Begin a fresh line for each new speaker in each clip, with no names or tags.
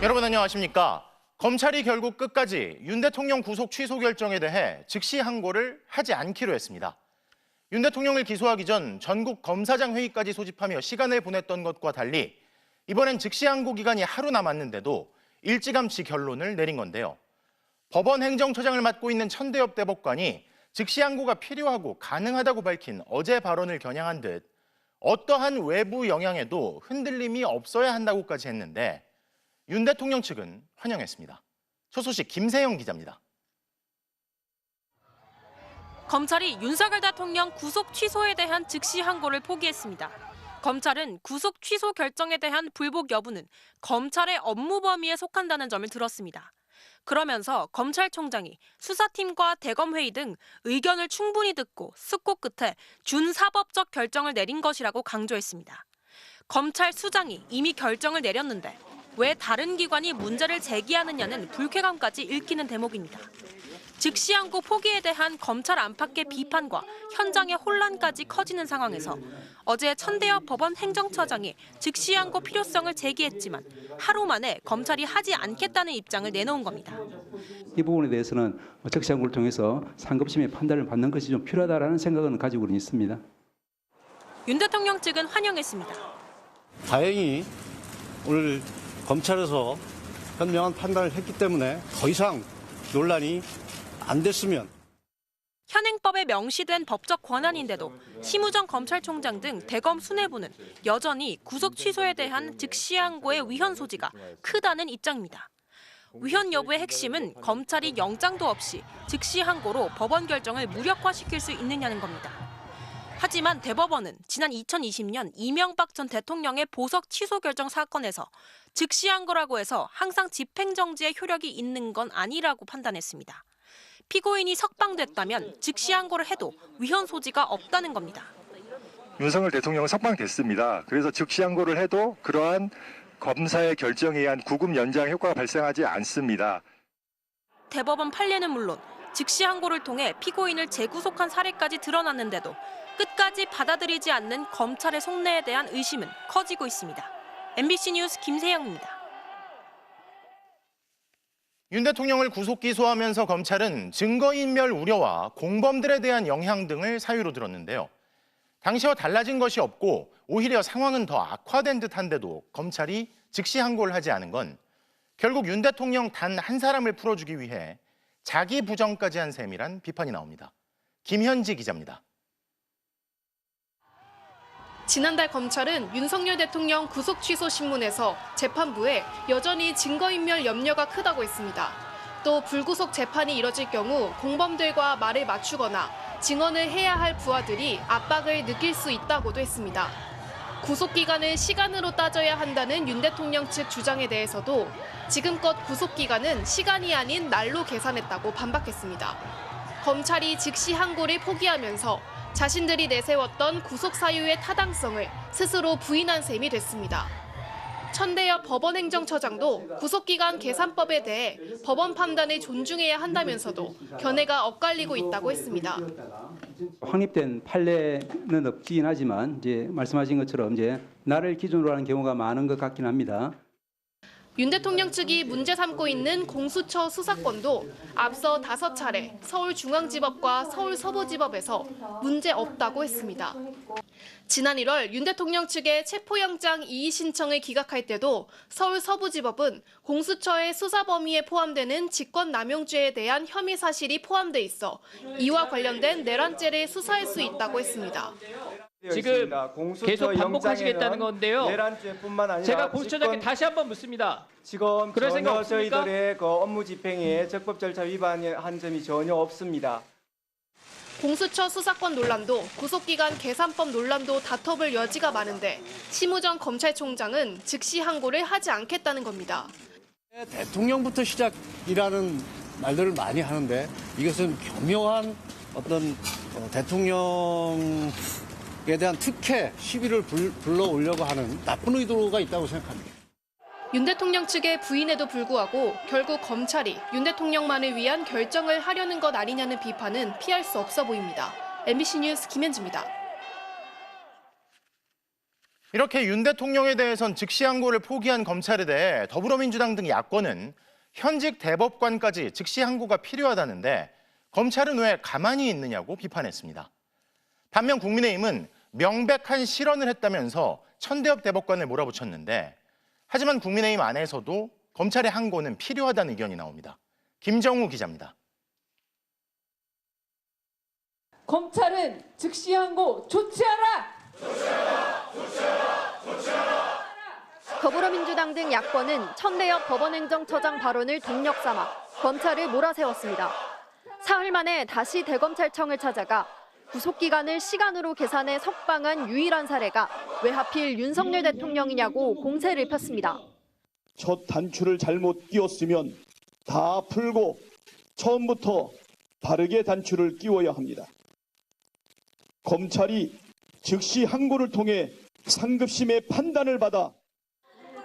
여러분 안녕하십니까? 검찰이 결국 끝까지 윤 대통령 구속 취소 결정에 대해 즉시 항고를 하지 않기로 했습니다. 윤 대통령을 기소하기 전 전국 검사장 회의까지 소집하며 시간을 보냈던 것과 달리 이번엔 즉시 항고 기간이 하루 남았는데도 일찌감치 결론을 내린 건데요. 법원 행정처장을 맡고 있는 천대엽 대법관이 즉시 항고가 필요하고 가능하다고 밝힌 어제 발언을 겨냥한 듯 어떠한 외부 영향에도 흔들림이 없어야 한다고까지 했는데 윤 대통령 측은 환영했습니다. 첫 소식 김세영 기자입니다.
검찰이 윤석열 대통령 구속 취소에 대한 즉시 항고를 포기했습니다. 검찰은 구속 취소 결정에 대한 불복 여부는 검찰의 업무 범위에 속한다는 점을 들었습니다. 그러면서 검찰총장이 수사팀과 대검회의 등 의견을 충분히 듣고 숙고 끝에 준사법적 결정을 내린 것이라고 강조했습니다. 검찰 수장이 이미 결정을 내렸는데 왜 다른 기관이 문제를 제기하느냐는 불쾌감까지 읽히는 대목입니다. 즉시 항고 포기에 대한 검찰 안팎의 비판과 현장의 혼란까지 커지는 상황에서 어제 천대엽 법원 행정처장이 즉시 항고 필요성을 제기했지만 하루 만에 검찰이 하지 않겠다는 입장을 내놓은 겁니다.
이 부분에 대해서는 즉시 항고를 통해서 상급심의 판단을 받는 것이 좀 필요하다는 생각은 가지고는 있습니다.
윤 대통령 측은 환영했습니다.
다행히 오늘 검찰에서 현명한 판단을 했기 때문에 더 이상 논란이 안 됐으면.
현행법에 명시된 법적 권한인데도 심우정 검찰총장 등 대검 수뇌부는 여전히 구속 취소에 대한 즉시 항고의 위헌 소지가 크다는 입장입니다. 위헌 여부의 핵심은 검찰이 영장도 없이 즉시 항고로 법원 결정을 무력화시킬 수 있느냐는 겁니다. 하지만 대법원은 지난 2020년 이명박 전 대통령의 보석 취소 결정 사건에서 즉시 항고라고 해서 항상 집행정지의 효력이 있는 건 아니라고 판단했습니다. 피고인이 석방됐다면 즉시 항고를 해도 위헌 소지가 없다는 겁니다.
윤석열 대통령은 석방됐습니다. 그래서 즉시 항고를 해도 그러한 검사의 결정에 의한 구금 연장 효과가 발생하지 않습니다.
대법원 판례는 물론 즉시 항고를 통해 피고인을 재구속한 사례까지 드러났는데도 끝까지 받아들이지 않는 검찰의 속내에 대한 의심은 커지고 있습니다. MBC 뉴스 김세영입니다.
윤 대통령을 구속 기소하면서 검찰은 증거인멸 우려와 공범들에 대한 영향 등을 사유로 들었는데요. 당시와 달라진 것이 없고 오히려 상황은 더 악화된 듯한데도 검찰이 즉시 항고를 하지 않은 건 결국 윤 대통령 단 한 사람을 풀어주기 위해 자기 부정까지 한 셈이란 비판이 나옵니다. 김현지 기자입니다.
지난달 검찰은 윤석열 대통령 구속 취소 신문에서 재판부에 여전히 증거인멸 염려가 크다고 했습니다. 또 불구속 재판이 이뤄질 경우 공범들과 말을 맞추거나 증언을 해야 할 부하들이 압박을 느낄 수 있다고도 했습니다. 구속기간을 시간으로 따져야 한다는 윤 대통령 측 주장에 대해서도 지금껏 구속기간은 시간이 아닌 날로 계산했다고 반박했습니다. 검찰이 즉시 항고를 포기하면서 자신들이 내세웠던 구속 사유의 타당성을 스스로 부인한 셈이 됐습니다. 천대엽 법원 행정처장도 구속기간 계산법에 대해 법원 판단을 존중해야 한다면서도 견해가 엇갈리고 있다고 했습니다.
확립된 판례는 없긴 하지만 이제 말씀하신 것처럼 이제 날을 기준으로 하는 경우가 많은 것 같긴 합니다.
윤 대통령 측이 문제 삼고 있는 공수처 수사권도 앞서 5차례 서울중앙지법과 서울서부지법에서 문제 없다고 했습니다. 지난 1월 윤 대통령 측의 체포영장 이의 신청을 기각할 때도 서울서부지법은 공수처의 수사 범위에 포함되는 직권남용죄에 대한 혐의 사실이 포함돼 있어 이와 관련된 내란죄를 수사할 수 있다고 했습니다.
지금 계속 반복하시겠다는 건데요.
내란죄뿐만 아니라
제가 공수처장께 다시 한번 묻습니다.
지금
그럴 생각
전혀
없습니까?
저희들의 그 업무 집행에 적법 절차 위반한 점이 전혀 없습니다.
공수처 수사권 논란도 구속기간 계산법 논란도 다퉈볼 여지가 많은데 심우정 검찰총장은 즉시 항고를 하지 않겠다는 겁니다.
대통령부터 시작이라는 말들을 많이 하는데 이것은 교묘한 어떤 대통령에 대한 특혜, 시비를 불러오려고 하는 나쁜 의도가 있다고 생각합니다.
윤 대통령 측의 부인에도 불구하고 결국 검찰이 윤 대통령만을 위한 결정을 하려는 것 아니냐는 비판은 피할 수 없어 보입니다. MBC 뉴스 김현지입니다.
이렇게 윤 대통령에 대해선 즉시 항고를 포기한 검찰에 대해 더불어민주당 등 야권은 현직 대법관까지 즉시 항고가 필요하다는데 검찰은 왜 가만히 있느냐고 비판했습니다. 반면 국민의힘은 명백한 실언을 했다면서 천대엽 대법관을 몰아붙였는데 하지만 국민의힘 안에서도 검찰의 항고는 필요하다는 의견이 나옵니다. 김정우 기자입니다.
검찰은 즉시 항고 조치하라!
더불어민주당 등 야권은 천대엽 법원행정처장 발언을 동력 삼아 검찰을 몰아세웠습니다. 사흘 만에 다시 대검찰청을 찾아가 구속기간을 시간으로 계산해 석방한 유일한 사례가 왜 하필 윤석열 대통령이냐고 공세를 폈습니다.
첫 단추를 잘못 끼웠으면 다 풀고 처음부터 바르게 단추를 끼워야 합니다. 검찰이 즉시 항고를 통해 상급심의 판단을 받아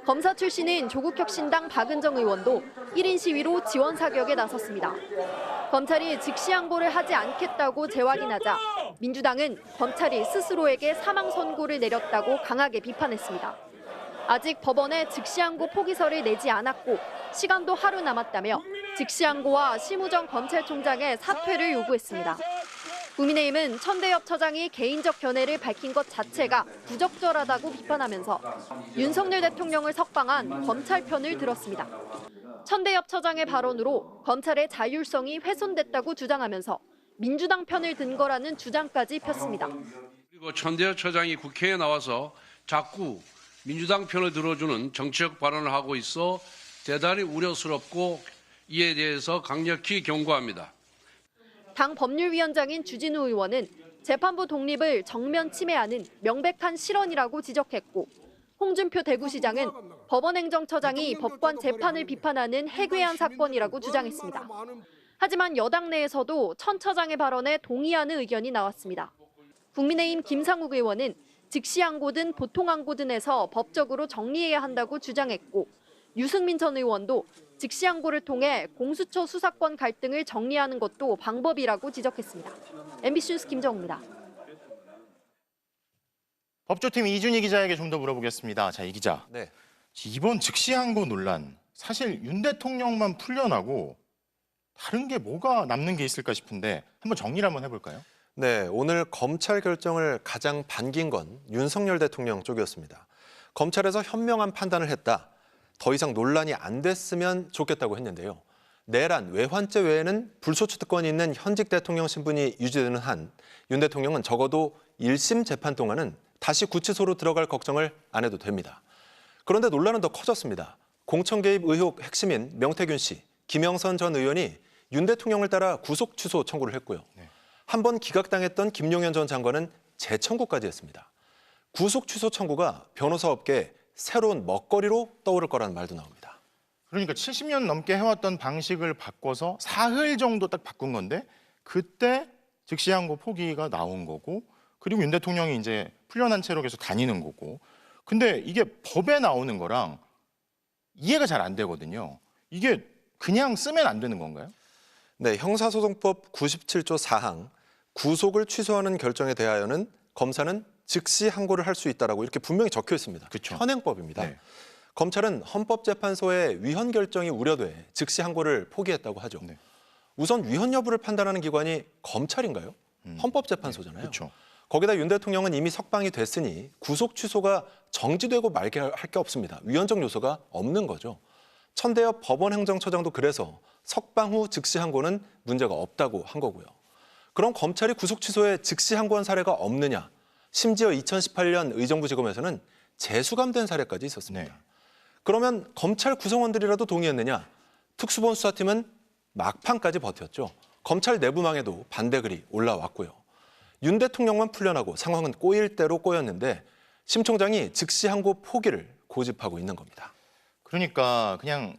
검사 출신인 조국혁신당 박은정 의원도 1인 시위로 지원 사격에 나섰습니다. 검찰이 즉시 항고를 하지 않겠다고 재확인하자 민주당은 검찰이 스스로에게 사망 선고를 내렸다고 강하게 비판했습니다. 아직 법원에 즉시 항고 포기서를 내지 않았고 시간도 하루 남았다며 즉시 항고와 심우정 검찰총장의 사퇴를 요구했습니다. 국민의힘은 천대엽 처장이 개인적 견해를 밝힌 것 자체가 부적절하다고 비판하면서 윤석열 대통령을 석방한 검찰 편을 들었습니다. 천대엽 처장의 발언으로 검찰의 자율성이 훼손됐다고 주장하면서 민주당 편을 든 거라는 주장까지 폈습니다.
그리고 천대엽 처장이 국회에 나와서 자꾸 민주당 편을 들어주는 정치적 발언을 하고 있어 대단히 우려스럽고 이에 대해서 강력히 경고합니다.
당 법률위원장인 주진우 의원은 재판부 독립을 정면 침해하는 명백한 실언이라고 지적했고 홍준표 대구시장은 법원행정처장이 법관 재판을 비판하는 해괴한 사건이라고 주장했습니다. 하지만 여당 내에서도 천 처장의 발언에 동의하는 의견이 나왔습니다. 국민의힘 김상욱 의원은 즉시 항고든 보통 항고든 해서 법적으로 정리해야 한다고 주장했고 유승민 전 의원도 즉시 항고를 통해 공수처 수사권 갈등을 정리하는 것도 방법이라고 지적했습니다. MBC 뉴스 김정우입니다.
법조팀 이준희 기자에게 좀 더 물어보겠습니다. 자, 이 기자.
네.
이번 즉시 항고 논란, 사실 윤 대통령만 풀려나고 다른 게 뭐가 남는 게 있을까 싶은데 한번 정리를 한번 해볼까요?
네, 오늘 검찰 결정을 가장 반긴 건 윤석열 대통령 쪽이었습니다. 검찰에서 현명한 판단을 했다. 더 이상 논란이 안 됐으면 좋겠다고 했는데요. 내란, 외환죄 외에는 불소추 특권이 있는 현직 대통령 신분이 유지되는 한 윤 대통령은 적어도 1심 재판 동안은 다시 구치소로 들어갈 걱정을 안 해도 됩니다. 그런데 논란은 더 커졌습니다. 공천 개입 의혹 핵심인 명태균 씨, 김영선 전 의원이 윤 대통령을 따라 구속 취소 청구를 했고요. 한 번 기각당했던 김용현 전 장관은 재청구까지 했습니다. 구속 취소 청구가 변호사 업계에 새로운 먹거리로 떠오를 거라는 말도 나옵니다.
그러니까 70년 넘게 해왔던 방식을 바꿔서 사흘 정도 딱 바꾼 건데 그때 즉시 항고 포기가 나온 거고 그리고 윤 대통령이 이제 풀려난 채로 계속 다니는 거고 근데 이게 법에 나오는 거랑 이해가 잘 안 되거든요. 이게 그냥 쓰면 안 되는 건가요?
네, 형사소송법 97조 4항 구속을 취소하는 결정에 대하여는 검사는 즉시 항고를 할 수 있다라고 이렇게 분명히 적혀 있습니다.
그쵸.
현행법입니다.
네.
검찰은 헌법재판소의 위헌 결정이 우려돼 즉시 항고를 포기했다고 하죠.
네.
우선 위헌 여부를 판단하는 기관이 검찰인가요? 헌법재판소잖아요.
그렇죠.
거기다 윤 대통령은 이미 석방이 됐으니 구속 취소가 정지되고 말게 할 게 없습니다. 위헌적 요소가 없는 거죠. 천대엽 법원행정처장도 그래서 석방 후 즉시 항고는 문제가 없다고 한 거고요. 그럼 검찰이 구속 취소에 즉시 항고한 사례가 없느냐? 심지어 2018년 의정부지검에서는 재수감된 사례까지 있었습니다.
네.
그러면 검찰 구성원들이라도 동의했느냐? 특수본수사팀은 막판까지 버텼죠. 검찰 내부망에도 반대글이 올라왔고요. 윤 대통령만 풀려나고 상황은 꼬일 대로 꼬였는데 심 총장이 즉시 항고 포기를 고집하고 있는 겁니다.
그러니까 그냥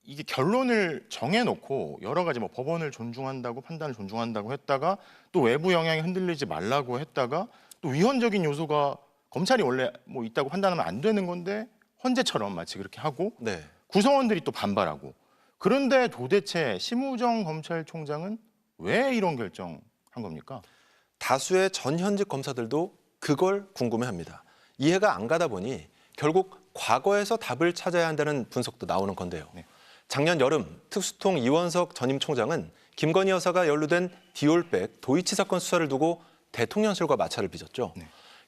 이게 결론을 정해놓고 여러 가지 뭐 법원을 존중한다고 판단을 존중한다고 했다가 또 외부 영향이 흔들리지 말라고 했다가 또 위헌적인 요소가 검찰이 원래 뭐 있다고 판단하면 안 되는 건데 헌재처럼 마치 그렇게 하고
네.
구성원들이 또 반발하고 그런데 도대체 심우정 검찰총장은 왜 이런 결정한 겁니까?
다수의 전현직 검사들도 그걸 궁금해합니다. 이해가 안 가다 보니 결국 과거에서 답을 찾아야 한다는 분석도 나오는 건데요. 작년 여름 특수통 이원석 전임 총장은 김건희 여사가 연루된 디올백 도이치 사건 수사를 두고 대통령실과 마찰을 빚었죠.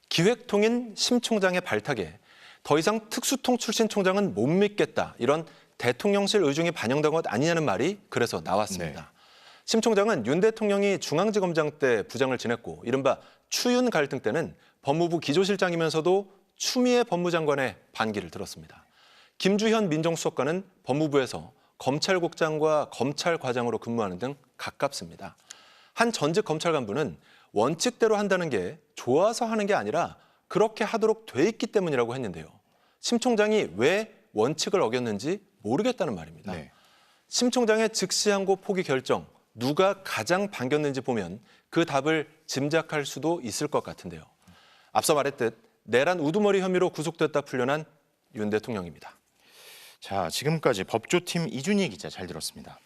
기획통인 심 총장의 발탁에 더 이상 특수통 출신 총장은 못 믿겠다, 이런 대통령실 의중이 반영된 것 아니냐는 말이 그래서 나왔습니다. 심 총장은 윤 대통령이 중앙지검장 때 부장을 지냈고 이른바 추윤 갈등 때는 법무부 기조실장이면서도 추미애 법무장관의 반기를 들었습니다. 김주현 민정수석관은 법무부에서 검찰국장과 검찰과장으로 근무하는 등 가깝습니다. 한 전직 검찰 간부는 원칙대로 한다는 게 좋아서 하는 게 아니라 그렇게 하도록 돼 있기 때문이라고 했는데요. 심 총장이 왜 원칙을 어겼는지 모르겠다는 말입니다. 심 총장의 즉시항고 포기 결정, 누가 가장 반겼는지 보면 그 답을 짐작할 수도 있을 것 같은데요. 앞서 말했듯 내란 우두머리 혐의로 구속됐다 풀려난 윤 대통령입니다.
자, 지금까지 법조팀 이준희 기자 잘 들었습니다.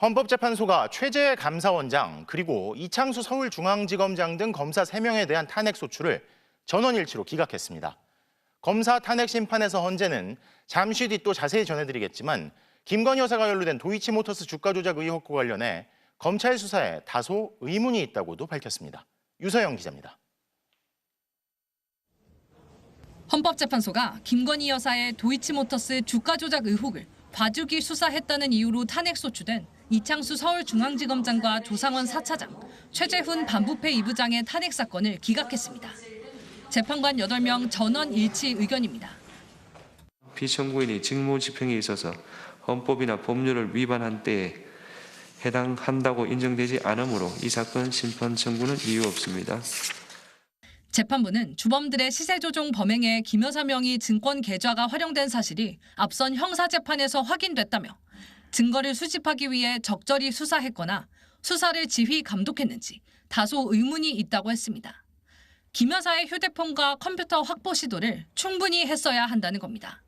헌법재판소가 최재 감사원장 그리고 이창수 서울중앙지검장 등 검사 3명에 대한 탄핵 소추를 전원일치로 기각했습니다. 검사 탄핵 심판에서 헌재는 잠시 뒤 또 자세히 전해드리겠지만 김건희 여사가 연루된 도이치모터스 주가 조작 의혹과 관련해 검찰 수사에 다소 의문이 있다고도 밝혔습니다. 유서영 기자입니다.
헌법재판소가 김건희 여사의 도이치모터스 주가 조작 의혹을 봐주기 수사했다는 이유로 탄핵 소추된 이창수 서울중앙지검장과 조상원 4차장, 최재훈 반부패 2부장의 탄핵 사건을 기각했습니다. 재판관 8명 전원 일치 의견입니다.
피청구인이 직무집행에 있어서 헌법이나 법률을 위반한 때에 해당한다고 인정되지 않으므로 이 사건 심판 청구는 이유 없습니다.
재판부는 주범들의 시세조종 범행에 김 여사 명의 증권 계좌가 활용된 사실이 앞선 형사재판에서 확인됐다며 증거를 수집하기 위해 적절히 수사했거나 수사를 지휘 감독했는지 다소 의문이 있다고 했습니다. 김 여사의 휴대폰과 컴퓨터 확보 시도를 충분히 했어야 한다는 겁니다.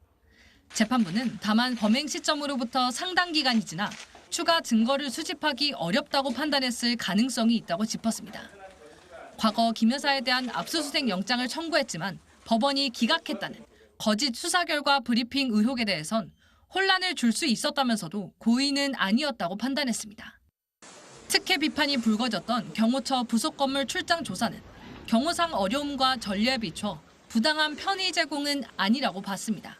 재판부는 다만 범행 시점으로부터 상당 기간이 지나 추가 증거를 수집하기 어렵다고 판단했을 가능성이 있다고 짚었습니다. 과거 김 여사에 대한 압수수색 영장을 청구했지만 법원이 기각했다는 거짓 수사 결과 브리핑 의혹에 대해선 혼란을 줄 수 있었다면서도 고의는 아니었다고 판단했습니다. 특혜 비판이 불거졌던 경호처 부속 건물 출장 조사는 경호상 어려움과 전례에 비춰 부당한 편의 제공은 아니라고 봤습니다.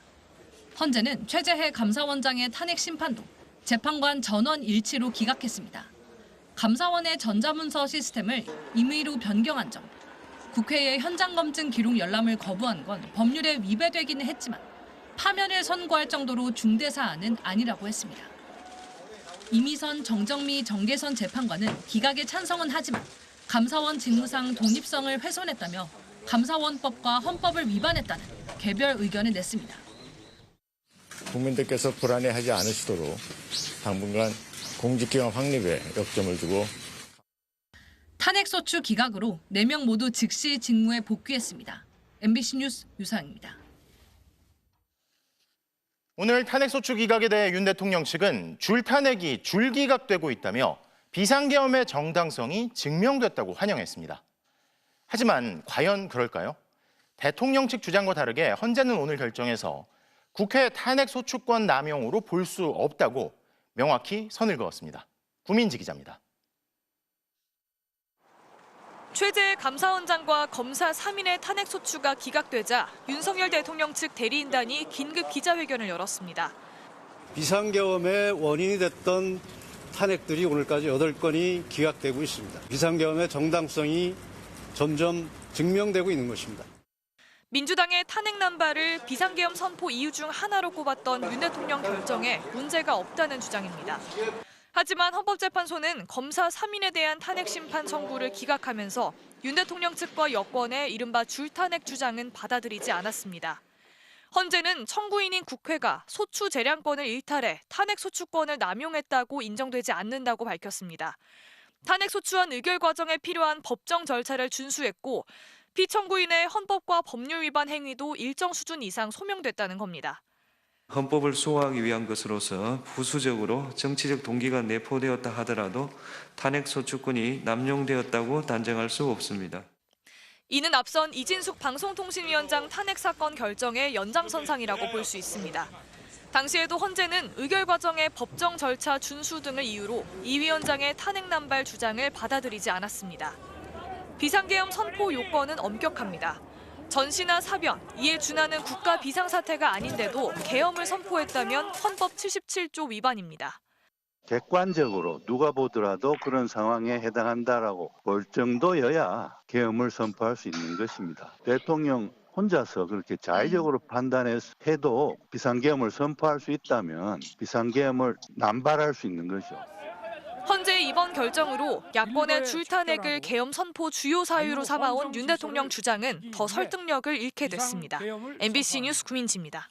헌재는 최재해 감사원장의 탄핵 심판도 재판관 전원 일치로 기각했습니다. 감사원의 전자문서 시스템을 임의로 변경한 점, 국회의 현장 검증 기록 열람을 거부한 건 법률에 위배되기는 했지만 파면을 선고할 정도로 중대 사안은 아니라고 했습니다. 이미선, 정정미, 정계선 재판관은 기각에 찬성은 하지만 감사원 직무상 독립성을 훼손했다며 감사원법과 헌법을 위반했다는 개별 의견을 냈습니다.
국민들께서 불안해하지 않으시도록 당분간 공직기관 확립에 역점을 두고
탄핵소추 기각으로 4명 모두 즉시 직무에 복귀했습니다. MBC 뉴스 유상입니다.
오늘 탄핵소추 기각에 대해 윤 대통령 측은 줄탄핵이 줄기각되고 있다며 비상계엄의 정당성이 증명됐다고 환영했습니다. 하지만 과연 그럴까요? 대통령 측 주장과 다르게 헌재는 오늘 결정에서 국회 탄핵소추권 남용으로 볼 수 없다고 명확히 선을 그었습니다. 구민지 기자입니다.
최재해 감사원장과 검사 3인의 탄핵소추가 기각되자 윤석열 대통령 측 대리인단이 긴급 기자회견을 열었습니다.
비상계엄의 원인이 됐던 탄핵들이 오늘까지 8건이 기각되고 있습니다. 비상계엄의 정당성이 점점 증명되고 있는 것입니다.
민주당의 탄핵 남발을 비상계엄 선포 이유 중 하나로 꼽았던 윤 대통령 결정에 문제가 없다는 주장입니다. 하지만 헌법재판소는 검사 3인에 대한 탄핵 심판 청구를 기각하면서 윤 대통령 측과 여권의 이른바 줄탄핵 주장은 받아들이지 않았습니다. 헌재는 청구인인 국회가 소추 재량권을 일탈해 탄핵 소추권을 남용했다고 인정되지 않는다고 밝혔습니다. 탄핵 소추안 의결 과정에 필요한 법정 절차를 준수했고 피청구인의 헌법과 법률 위반 행위도 일정 수준 이상 소명됐다는 겁니다.
헌법을 수호하기 위한 것으로서 부수적으로 정치적 동기가 내포되었다 하더라도 탄핵소추권이 남용되었다고 단정할 수 없습니다.
이는 앞선 이진숙 방송통신위원장 탄핵 사건 결정의 연장선상이라고 볼 수 있습니다. 당시에도 헌재는 의결 과정의 법정 절차 준수 등을 이유로 이 위원장의 탄핵 남발 주장을 받아들이지 않았습니다. 비상계엄 선포 요건은 엄격합니다. 전시나 사변, 이에 준하는 국가 비상사태가 아닌데도 계엄을 선포했다면 헌법 77조 위반입니다.
객관적으로 누가 보더라도 그런 상황에 해당한다라고 볼 정도여야 계엄을 선포할 수 있는 것입니다. 대통령 혼자서 그렇게 자의적으로 판단해도 비상계엄을 선포할 수 있다면 비상계엄을 남발할 수 있는 것이죠.
헌재의 이번 결정으로 야권의 줄탄핵을 계엄 선포 주요 사유로 삼아온 윤 대통령 주장은 더 설득력을 잃게 됐습니다. MBC 뉴스 구민지입니다.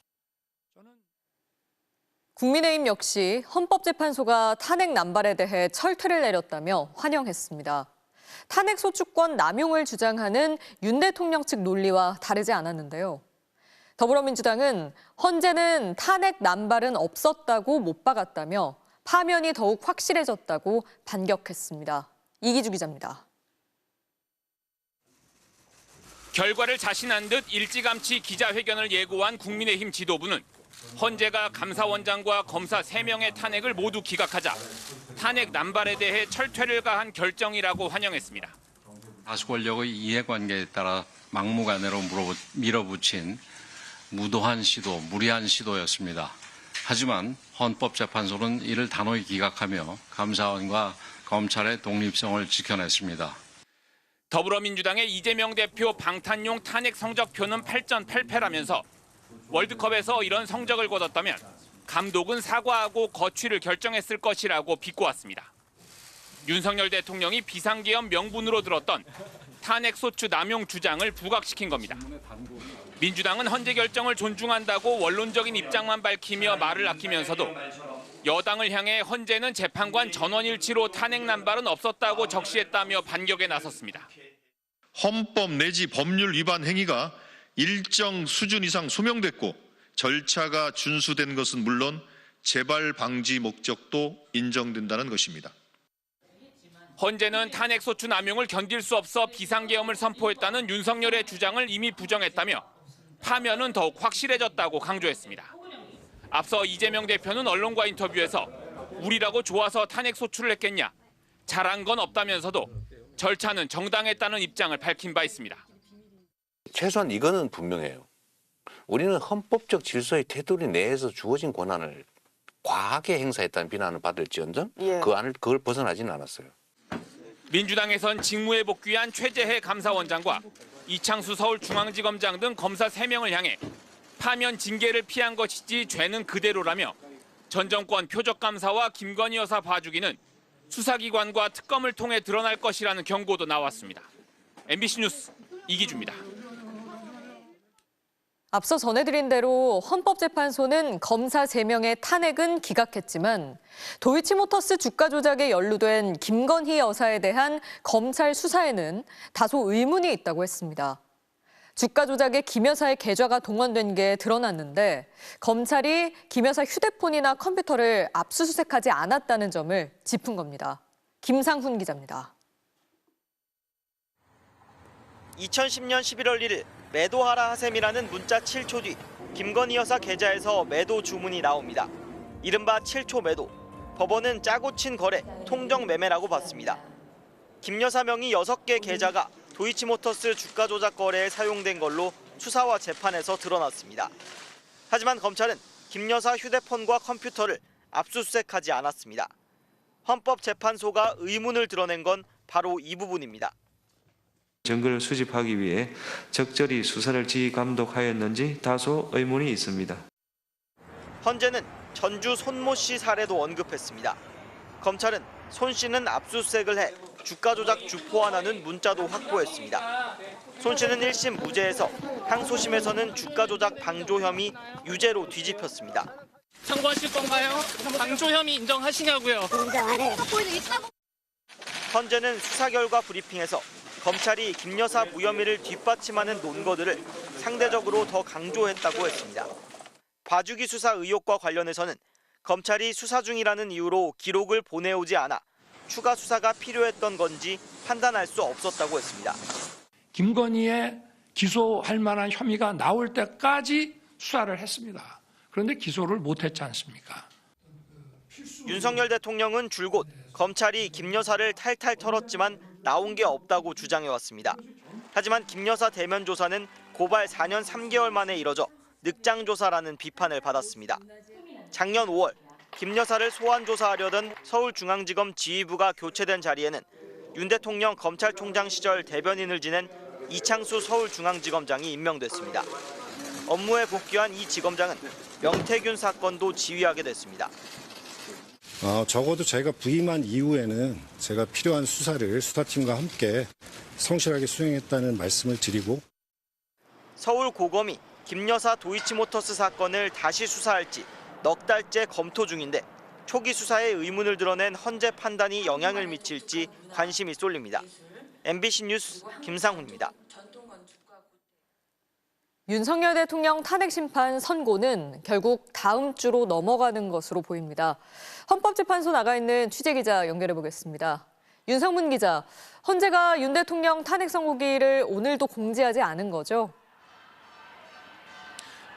국민의힘 역시 헌법재판소가 탄핵 남발에 대해 철퇴를 내렸다며 환영했습니다. 탄핵 소추권 남용을 주장하는 윤 대통령 측 논리와 다르지 않았는데요. 더불어민주당은 헌재는 탄핵 남발은 없었다고 못 박았다며 파면이 더욱 확실해졌다고 반격했습니다. 이기주 기자입니다.
결과를 자신한 듯 일찌감치 기자회견을 예고한 국민의힘 지도부는 헌재가 감사원장과 검사 3명의 탄핵을 모두 기각하자 탄핵 남발에 대해 철퇴를 가한 결정이라고 환영했습니다.
다수 권력의 이해관계에 따라 막무가내로 밀어붙인 무도한 시도, 무리한 시도였습니다. 하지만 헌법재판소는 이를 단호히 기각하며 감사원과 검찰의 독립성을 지켜냈습니다.
더불어민주당의 이재명 대표 방탄용 탄핵 성적표는 8전 8패라면서 월드컵에서 이런 성적을 거뒀다면 감독은 사과하고 거취를 결정했을 것이라고 비꼬았습니다. 윤석열 대통령이 비상계엄 명분으로 들었던 탄핵소추 남용 주장을 부각시킨 겁니다. 민주당은 헌재 결정을 존중한다고 원론적인 입장만 밝히며 말을 아끼면서도 여당을 향해 헌재는 재판관 전원일치로 탄핵 남발은 없었다고 적시했다며 반격에 나섰습니다.
헌법 내지 법률 위반 행위가 일정 수준 이상 소명됐고 절차가 준수된 것은 물론 재발 방지 목적도 인정된다는 것입니다.
헌재는 탄핵소추 남용을 견딜 수 없어 비상계엄을 선포했다는 윤석열의 주장을 이미 부정했다며 파면은 더욱 확실해졌다고 강조했습니다. 앞서 이재명 대표는 언론과 인터뷰에서 우리라고 좋아서 탄핵소추를 했겠냐, 잘한 건 없다면서도 절차는 정당했다는 입장을 밝힌 바 있습니다.
최소한 이거는 분명해요. 우리는 헌법적 질서의 테두리 내에서 주어진 권한을 과하게 행사했다는 비난을 받을지언정 그걸 벗어나지는 않았어요.
민주당에선 직무에 복귀한 최재해 감사원장과 이창수 서울중앙지검장 등 검사 3명을 향해 파면 징계를 피한 것이지 죄는 그대로라며 전 정권 표적감사와 김건희 여사 봐주기는 수사기관과 특검을 통해 드러날 것이라는 경고도 나왔습니다. MBC 뉴스 이기주입니다.
앞서 전해드린 대로 헌법재판소는 검사 3명의 탄핵은 기각했지만 도이치모터스 주가 조작에 연루된 김건희 여사에 대한 검찰 수사에는 다소 의문이 있다고 했습니다. 주가 조작에 김 여사의 계좌가 동원된 게 드러났는데 검찰이 김 여사 휴대폰이나 컴퓨터를 압수수색하지 않았다는 점을 짚은 겁니다. 김상훈 기자입니다.
2010년 11월 1일 매도하라 하셈이라는 문자 7초 뒤 김건희 여사 계좌에서 매도 주문이 나옵니다. 이른바 7초 매도. 법원은 짜고 친 거래, 통정 매매라고 봤습니다. 김 여사 명의 6개 계좌가 도이치모터스 주가 조작 거래에 사용된 걸로 수사와 재판에서 드러났습니다. 하지만 검찰은 김 여사 휴대폰과 컴퓨터를 압수수색하지 않았습니다. 헌법재판소가 의문을 드러낸 건 바로 이 부분입니다.
증거를 수집하기 위해 적절히 수사를 지휘감독하였는지 다소 의문이 있습니다.
헌재는 전주 손모 씨 사례도 언급했습니다. 검찰은 손 씨는 압수수색을 해 주가 조작 주포 하나는 문자도 확보했습니다. 손 씨는 1심 무죄에서 항소심에서는 주가 조작 방조 혐의 유죄로 뒤집혔습니다.
청구하실 건가요? 방조 혐의 인정하시냐고요? 인정 안 해요.
헌재는 수사 결과 브리핑에서 검찰이 김 여사 무혐의를 뒷받침하는 논거들을 상대적으로 더 강조했다고 했습니다. 봐주기 수사 의혹과 관련해서는 검찰이 수사 중이라는 이유로 기록을 보내오지 않아 추가 수사가 필요했던 건지 판단할 수 없었다고 했습니다.
김건희의 기소할 만한 혐의가 나올 때까지 수사를 했습니다. 그런데 기소를 못했지 않습니까?
윤석열 대통령은 줄곧 검찰이 김 여사를 탈탈 털었지만 나온 게 없다고 주장해왔습니다. 하지만 김 여사 대면 조사는 고발 4년 3개월 만에 이뤄져 늑장 조사라는 비판을 받았습니다. 작년 5월 김 여사를 소환 조사하려던 서울중앙지검 지휘부가 교체된 자리에는 윤 대통령 검찰총장 시절 대변인을 지낸 이창수 서울중앙지검장이 임명됐습니다. 업무에 복귀한 이 지검장은 명태균 사건도 지휘하게 됐습니다.
적어도 제가 부임한 이후에는 제가 필요한 수사를 수사팀과 함께 성실하게 수행했다는 말씀을 드리고
서울고검이 김 여사 도이치모터스 사건을 다시 수사할지 넉 달째 검토 중인데 초기 수사에 의문을 드러낸 헌재 판단이 영향을 미칠지 관심이 쏠립니다. MBC 뉴스 김상훈입니다.
윤석열 대통령 탄핵 심판 선고는 결국 다음 주로 넘어가는 것으로 보입니다. 헌법재판소 나가 있는 취재기자 연결해 보겠습니다. 윤성문 기자, 헌재가 윤 대통령 탄핵 선고기일을 오늘도 공지하지 않은 거죠?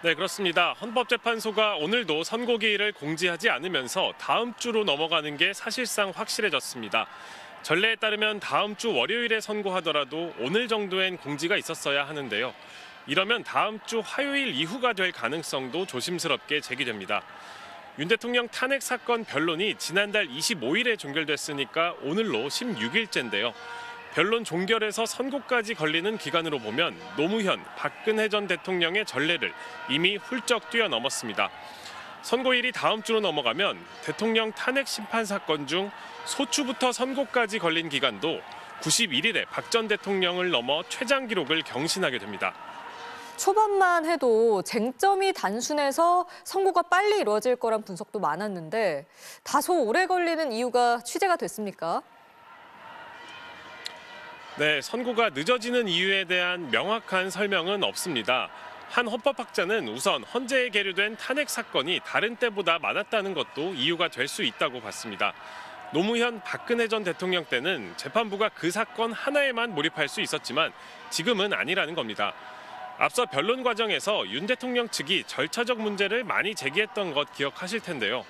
네, 그렇습니다. 헌법재판소가 오늘도 선고기일을 공지하지 않으면서 다음 주로 넘어가는 게 사실상 확실해졌습니다. 전례에 따르면 다음 주 월요일에 선고하더라도 오늘 정도엔 공지가 있었어야 하는데요. 이러면 다음 주 화요일 이후가 될 가능성도 조심스럽게 제기됩니다. 윤 대통령 탄핵 사건 변론이 지난달 25일에 종결됐으니까 오늘로 16일째인데요. 변론 종결에서 선고까지 걸리는 기간으로 보면 노무현, 박근혜 전 대통령의 전례를 이미 훌쩍 뛰어넘었습니다. 선고일이 다음 주로 넘어가면 대통령 탄핵 심판 사건 중 소추부터 선고까지 걸린 기간도 91일에 박 전 대통령을 넘어 최장 기록을 경신하게 됩니다.
초반만 해도 쟁점이 단순해서 선고가 빨리 이루어질 거란 분석도 많았는데 다소 오래 걸리는 이유가 취재가 됐습니까?
네, 선고가 늦어지는 이유에 대한 명확한 설명은 없습니다. 한 헌법학자는 우선 헌재에 계류된 탄핵 사건이 다른 때보다 많았다는 것도 이유가 될 수 있다고 봤습니다. 노무현, 박근혜 전 대통령 때는 재판부가 그 사건 하나에만 몰입할 수 있었지만 지금은 아니라는 겁니다. 앞서 변론 과정에서 윤 대통령 측이 절차적 문제를 많이 제기했던 것 기억하실 텐데요.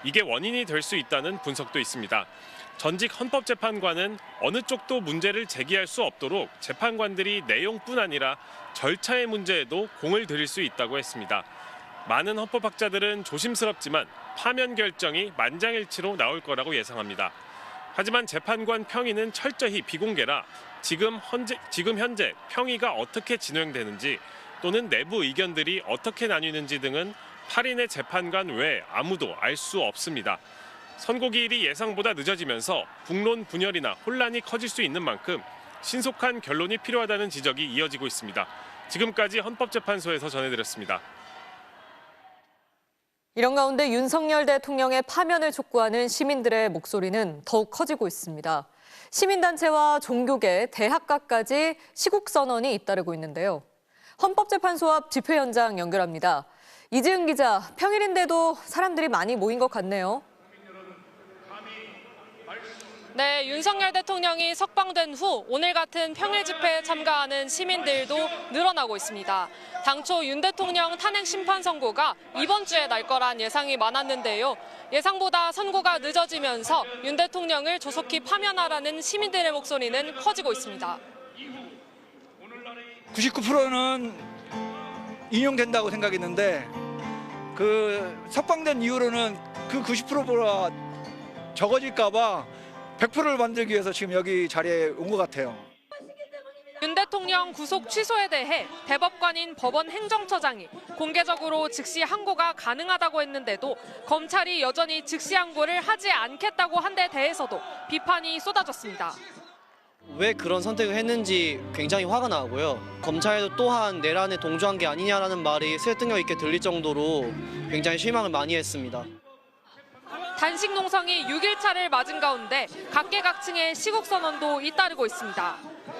이게 원인이 될 수 있다는 분석도 있습니다. 전직 헌법재판관은 어느 쪽도 문제를 제기할 수 없도록 재판관들이 내용뿐 아니라 절차의 문제에도 공을 들일 수 있다고 했습니다. 많은 헌법학자들은 조심스럽지만 파면 결정이 만장일치로 나올 거라고 예상합니다. 하지만 재판관 평의는 철저히 비공개라 지금 현재 평의가 어떻게 진행되는지 또는 내부 의견들이 어떻게 나뉘는지 등은 8인의 재판관 외에 아무도 알 수 없습니다. 선고기일이 예상보다 늦어지면서 국론 분열이나 혼란이 커질 수 있는 만큼 신속한 결론이 필요하다는 지적이 이어지고 있습니다. 지금까지 헌법재판소에서 전해드렸습니다.
이런 가운데 윤석열 대통령의 파면을 촉구하는 시민들의 목소리는 더욱 커지고 있습니다. 시민단체와 종교계, 대학가까지 시국선언이 잇따르고 있는데요. 헌법재판소 앞 집회 현장 연결합니다. 이지은 기자, 평일인데도 사람들이 많이 모인 것 같네요.
네, 윤석열 대통령이 석방된 후 오늘 같은 평일 집회에 참가하는 시민들도 늘어나고 있습니다. 당초 윤 대통령 탄핵 심판 선고가 이번 주에 날 거란 예상이 많았는데요. 예상보다 선고가 늦어지면서 윤 대통령을 조속히 파면하라는 시민들의 목소리는 커지고 있습니다.
99%는 인용된다고 생각했는데 석방된 이후로는 그 90%보다 적어질까 봐 100%를 만들기 위해서 지금 여기 자리에 온 것 같아요.
윤 대통령 구속 취소에 대해 대법관인 법원 행정처장이 공개적으로 즉시 항고가 가능하다고 했는데도 검찰이 여전히 즉시 항고를 하지 않겠다고 한 데 대해서도 비판이 쏟아졌습니다.
왜 그런 선택을 했는지 굉장히 화가 나고요. 검찰도 또한 내란에 동조한 게 아니냐라는 말이 설득력 있게 들릴 정도로 굉장히 실망을 많이 했습니다.
단식 농성이 6일차를 맞은 가운데 각계각층의 시국선언도 잇따르고 있습니다.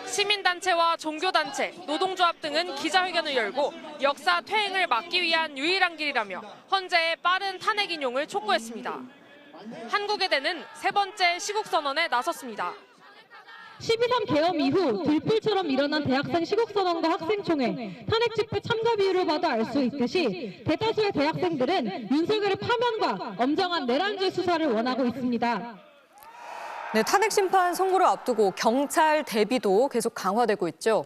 시민단체와 종교단체, 노동조합 등은 기자회견을 열고 역사 퇴행을 막기 위한 유일한 길이라며 헌재의 빠른 탄핵 인용을 촉구했습니다. 한국외대는 세 번째 시국선언에 나섰습니다.
12.3 계엄 이후 들불처럼 일어난 대학생 시국선언과 학생총회, 탄핵 집회 참가 비율을 봐도 알 수 있듯이 대다수의 대학생들은 윤석열의 파면과 엄정한 내란죄 수사를 원하고 있습니다.
네, 탄핵 심판 선고를 앞두고 경찰 대비도 계속 강화되고 있죠.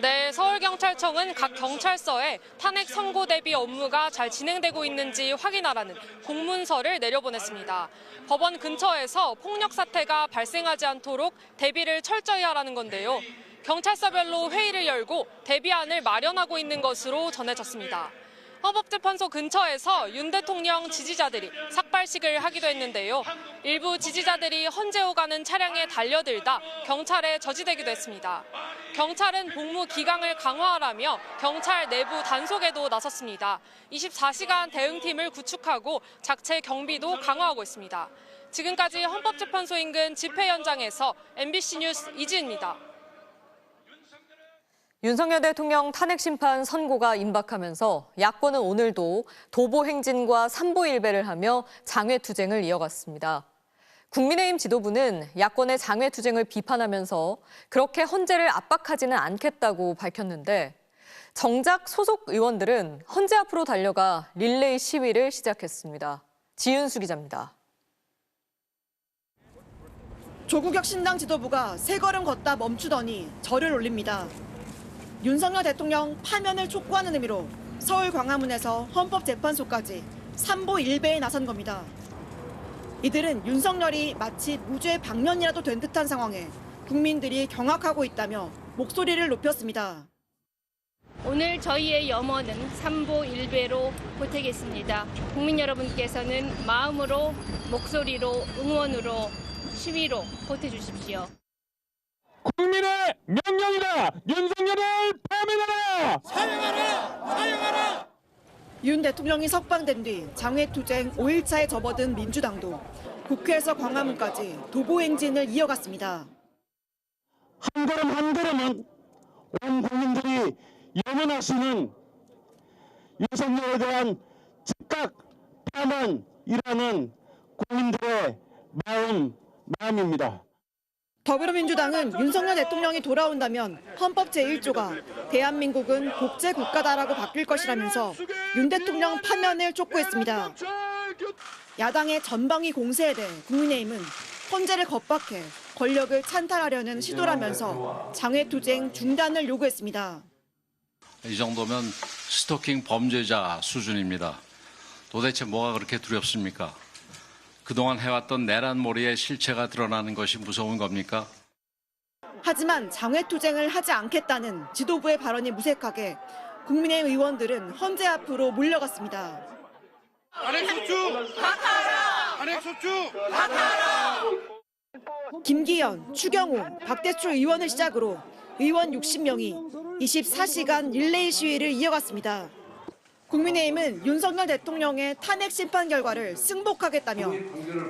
네, 서울경찰청은 각 경찰서에 탄핵 선고 대비 업무가 잘 진행되고 있는지 확인하라는 공문서를 내려보냈습니다. 법원 근처에서 폭력 사태가 발생하지 않도록 대비를 철저히 하라는 건데요. 경찰서별로 회의를 열고 대비안을 마련하고 있는 것으로 전해졌습니다. 헌법재판소 근처에서 윤 대통령 지지자들이 삭발식을 하기도 했는데요. 일부 지지자들이 헌재호 가는 차량에 달려들다 경찰에 저지되기도 했습니다. 경찰은 복무 기강을 강화하라며 경찰 내부 단속에도 나섰습니다. 24시간 대응팀을 구축하고 작체 경비도 강화하고 있습니다. 지금까지 헌법재판소 인근 집회 현장에서 MBC 뉴스 이지은입니다.
윤석열 대통령 탄핵 심판 선고가 임박하면서 야권은 오늘도 도보 행진과 삼보일배를 하며 장외투쟁을 이어갔습니다. 국민의힘 지도부는 야권의 장외투쟁을 비판하면서 그렇게 헌재를 압박하지는 않겠다고 밝혔는데 정작 소속 의원들은 헌재 앞으로 달려가 릴레이 시위를 시작했습니다. 지윤수 기자입니다.
조국 혁신당 지도부가 세 걸음 걷다 멈추더니 절을 올립니다. 윤석열 대통령 파면을 촉구하는 의미로 서울 광화문에서 헌법재판소까지 삼보일배에 나선 겁니다. 이들은 윤석열이 마치 무죄 방면이라도 된 듯한 상황에 국민들이 경악하고 있다며 목소리를 높였습니다.
오늘 저희의 염원은 삼보일배로 보태겠습니다. 국민 여러분께서는 마음으로, 목소리로, 응원으로, 시위로 보태주십시오.
국민의 명령이다. 윤석열을 파면하라.
사형하라. 사형하라. 윤 대통령이 석방된 뒤 장외투쟁 5일차에 접어든 민주당도 국회에서 광화문까지 도보 행진을 이어갔습니다.
한 걸음 한 걸음은 온 국민들이 염원하시는 윤석열에 대한 즉각 파면이라는 국민들의 마음입니다.
더불어민주당은 윤석열 대통령이 돌아온다면 헌법 제1조가 대한민국은 독재국가다라고 바뀔 것이라면서 윤 대통령 파면을 촉구했습니다. 야당의 전방위 공세에 대해 국민의힘은 헌재를 겁박해 권력을 찬탈하려는 시도라면서 장외투쟁 중단을 요구했습니다.
이 정도면 스토킹 범죄자 수준입니다. 도대체 뭐가 그렇게 두렵습니까? 그동안 해왔던 내란몰이의 실체가 드러나는 것이 무서운 겁니까?
하지만 장외투쟁을 하지 않겠다는 지도부의 발언이 무색하게 국민의힘 의원들은 헌재 앞으로 몰려갔습니다.
안핵소추 사퇴하라! 안핵소추 사퇴하라!
김기현, 추경호, 박대출 의원을 시작으로 의원 60명이 24시간 릴레이 시위를 이어갔습니다. 국민의힘은 윤석열 대통령의 탄핵 심판 결과를 승복하겠다며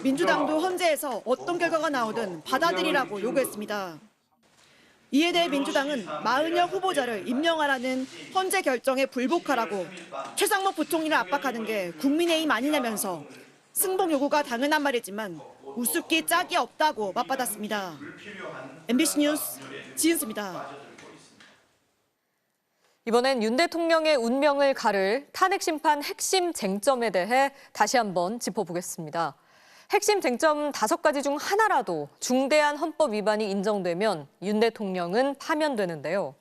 민주당도 헌재에서 어떤 결과가 나오든 받아들이라고 요구했습니다. 이에 대해 민주당은 마은혁 후보자를 임명하라는 헌재 결정에 불복하라고 최상목 부총리를 압박하는 게 국민의힘 아니냐면서 승복 요구가 당연한 말이지만 우습기 짝이 없다고 맞받았습니다. MBC 뉴스 지은수입니다.
이번엔 윤 대통령의 운명을 가를 탄핵 심판 핵심 쟁점에 대해 다시 한번 짚어보겠습니다. 핵심 쟁점 5가지 중 하나라도 중대한 헌법 위반이 인정되면 윤 대통령은 파면되는데요.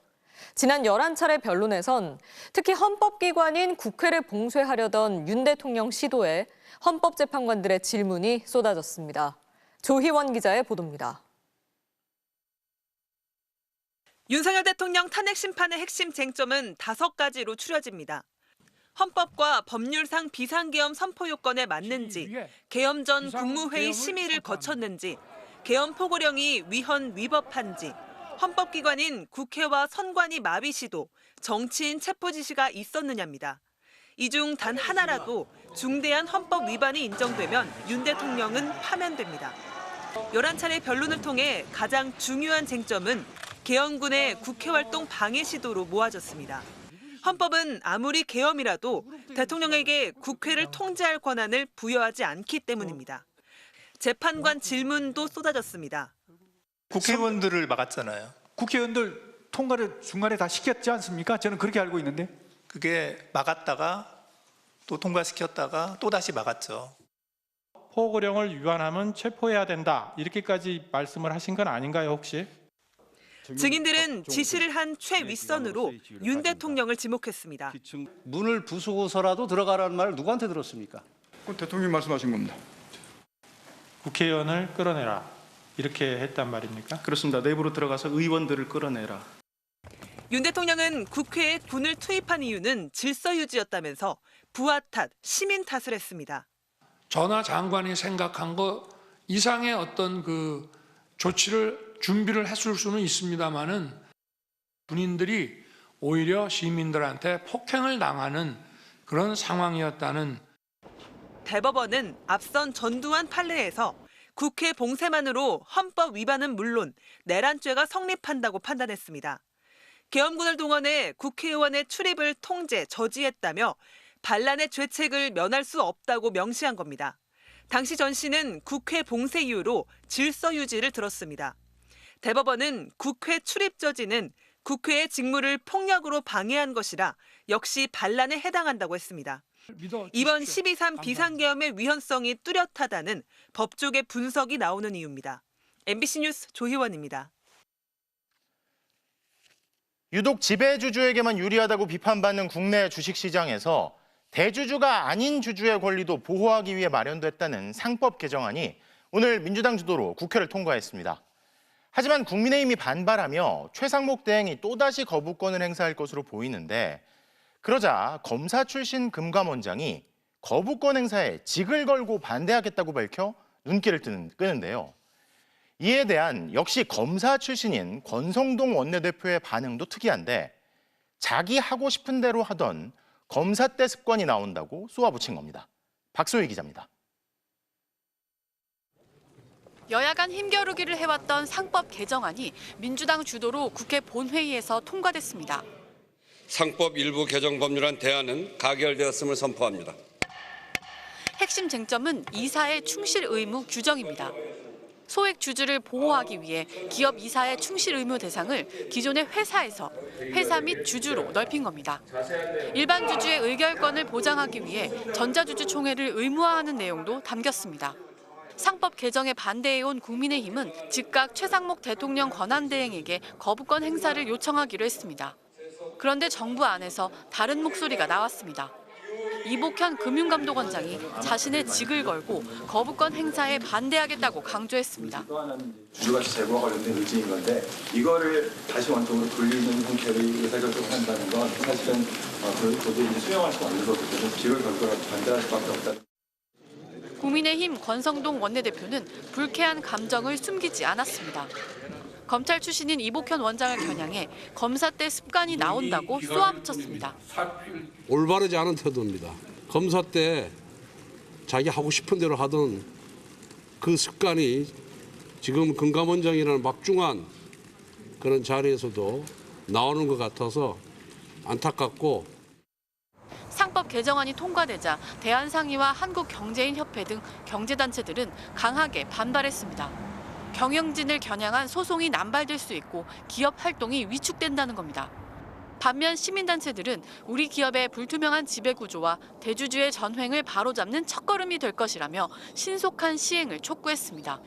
지난 11차례 변론에선 특히 헌법기관인 국회를 봉쇄하려던 윤 대통령 시도에 헌법재판관들의 질문이 쏟아졌습니다. 조희원 기자의 보도입니다.
윤석열 대통령 탄핵 심판의 핵심 쟁점은 5가지로 추려집니다. 헌법과 법률상 비상계엄 선포 요건에 맞는지, 계엄 전 국무회의 심의를 거쳤는지, 계엄 포고령이 위헌 위법한지, 헌법기관인 국회와 선관위 마비 시도, 정치인 체포 지시가 있었느냐입니다. 이 중 단 하나라도 중대한 헌법 위반이 인정되면 윤 대통령은 파면됩니다. 11차례 변론을 통해 가장 중요한 쟁점은 계엄군의 국회활동 방해 시도로 모아졌습니다. 헌법은 아무리 계엄이라도 대통령에게 국회를 통제할 권한을 부여하지 않기 때문입니다. 재판관 질문도 쏟아졌습니다.
국회의원들을 막았잖아요. 국회의원들 통과를 중간에 다 시켰지 않습니까? 저는 그렇게 알고 있는데 그게 막았다가 또 통과시켰다가 또 다시 막았죠.
포고령을 위반하면 체포해야 된다. 이렇게까지 말씀을 하신 건 아닌가요, 혹시?
증인들은 지시를 한 최윗선으로 윤 대통령을 지목했습니다.
문을 부수고서라도 들어가라는 말을 누구한테 들었습니까?
그건 대통령이 말씀하신 겁니다.
국회의원을 끌어내라. 이렇게 했단 말입니까?
그렇습니다. 내부로 들어가서 의원들을 끌어내라.
윤 대통령은 국회에 군을 투입한 이유는 질서 유지였다면서 부하 탓, 시민 탓을 했습니다.
전하 장관이 생각한 것 이상의 어떤 그 조치를 준비를 했을 수는 있습니다만은 군인들이 오히려 시민들한테 폭행을 당하는 그런 상황이었다는.
대법원은 앞선 전두환 판례에서 국회 봉쇄만으로 헌법 위반은 물론 내란죄가 성립한다고 판단했습니다. 계엄군을 동원해 국회의원의 출입을 통제, 저지했다며 반란의 죄책을 면할 수 없다고 명시한 겁니다. 당시 전 씨는 국회 봉쇄 이유로 질서 유지를 들었습니다. 대법원은 국회 출입 저지는 국회의 직무를 폭력으로 방해한 것이라 역시 반란에 해당한다고 했습니다. 이번 12.3 비상계엄의 위헌성이 뚜렷하다는 법조계 분석이 나오는 이유입니다. MBC 뉴스 조희원입니다.
유독 지배주주에게만 유리하다고 비판받는 국내 주식시장에서 대주주가 아닌 주주의 권리도 보호하기 위해 마련됐다는 상법 개정안이 오늘 민주당 주도로 국회를 통과했습니다. 하지만 국민의힘이 반발하며 최상목 대행이 또다시 거부권을 행사할 것으로 보이는데 그러자 검사 출신 금감원장이 거부권 행사에 직을 걸고 반대하겠다고 밝혀 눈길을 끄는데요. 이에 대한 역시 검사 출신인 권성동 원내대표의 반응도 특이한데 자기 하고 싶은 대로 하던 검사 때 습관이 나온다고 쏘아붙인 겁니다. 박소희 기자입니다.
여야 간 힘겨루기를 해왔던 상법 개정안이 민주당 주도로 국회 본회의에서 통과됐습니다.
상법 일부 개정 법률안 대안은 가결되었음을 선포합니다.
핵심 쟁점은 이사의 충실 의무 규정입니다. 소액 주주를 보호하기 위해 기업 이사의 충실 의무 대상을 기존의 회사에서 회사 및 주주로 넓힌 겁니다. 일반 주주의 의결권을 보장하기 위해 전자주주총회를 의무화하는 내용도 담겼습니다. 상법 개정에 반대해온 국민의힘은 즉각 최상목 대통령 권한대행에게 거부권 행사를 요청하기로 했습니다. 그런데 정부 안에서 다른 목소리가 나왔습니다. 이복현 금융감독원장이 자신의 직을 걸고 거부권 행사에 반대하겠다고 강조했습니다.
주주가치 제고와 관련된 의지인 건데 이거를 다시 원점으로 돌리는 형태의 의사결정을 한다는 건 사실은 도저히 수용할 수 없는 거거든요. 직을 걸고 반대할 수밖에 없다.
국민의힘 권성동 원내대표는 불쾌한 감정을 숨기지 않았습니다. 검찰 출신인 이복현 원장을 겨냥해 검사 때 습관이 나온다고 쏘아붙였습니다.
올바르지 않은 태도입니다. 검사 때 자기 하고 싶은 대로 하던 그 습관이 지금 금감원장이라는 막중한 그런 자리에서도 나오는 것 같아서 안타깝고.
상법 개정안이 통과되자 대한상의와 한국경제인협회 등 경제단체들은 강하게 반발했습니다. 경영진을 겨냥한 소송이 남발될 수 있고 기업 활동이 위축된다는 겁니다. 반면 시민단체들은 우리 기업의 불투명한 지배구조와 대주주의 전횡을 바로잡는 첫걸음이 될 것이라며 신속한 시행을 촉구했습니다.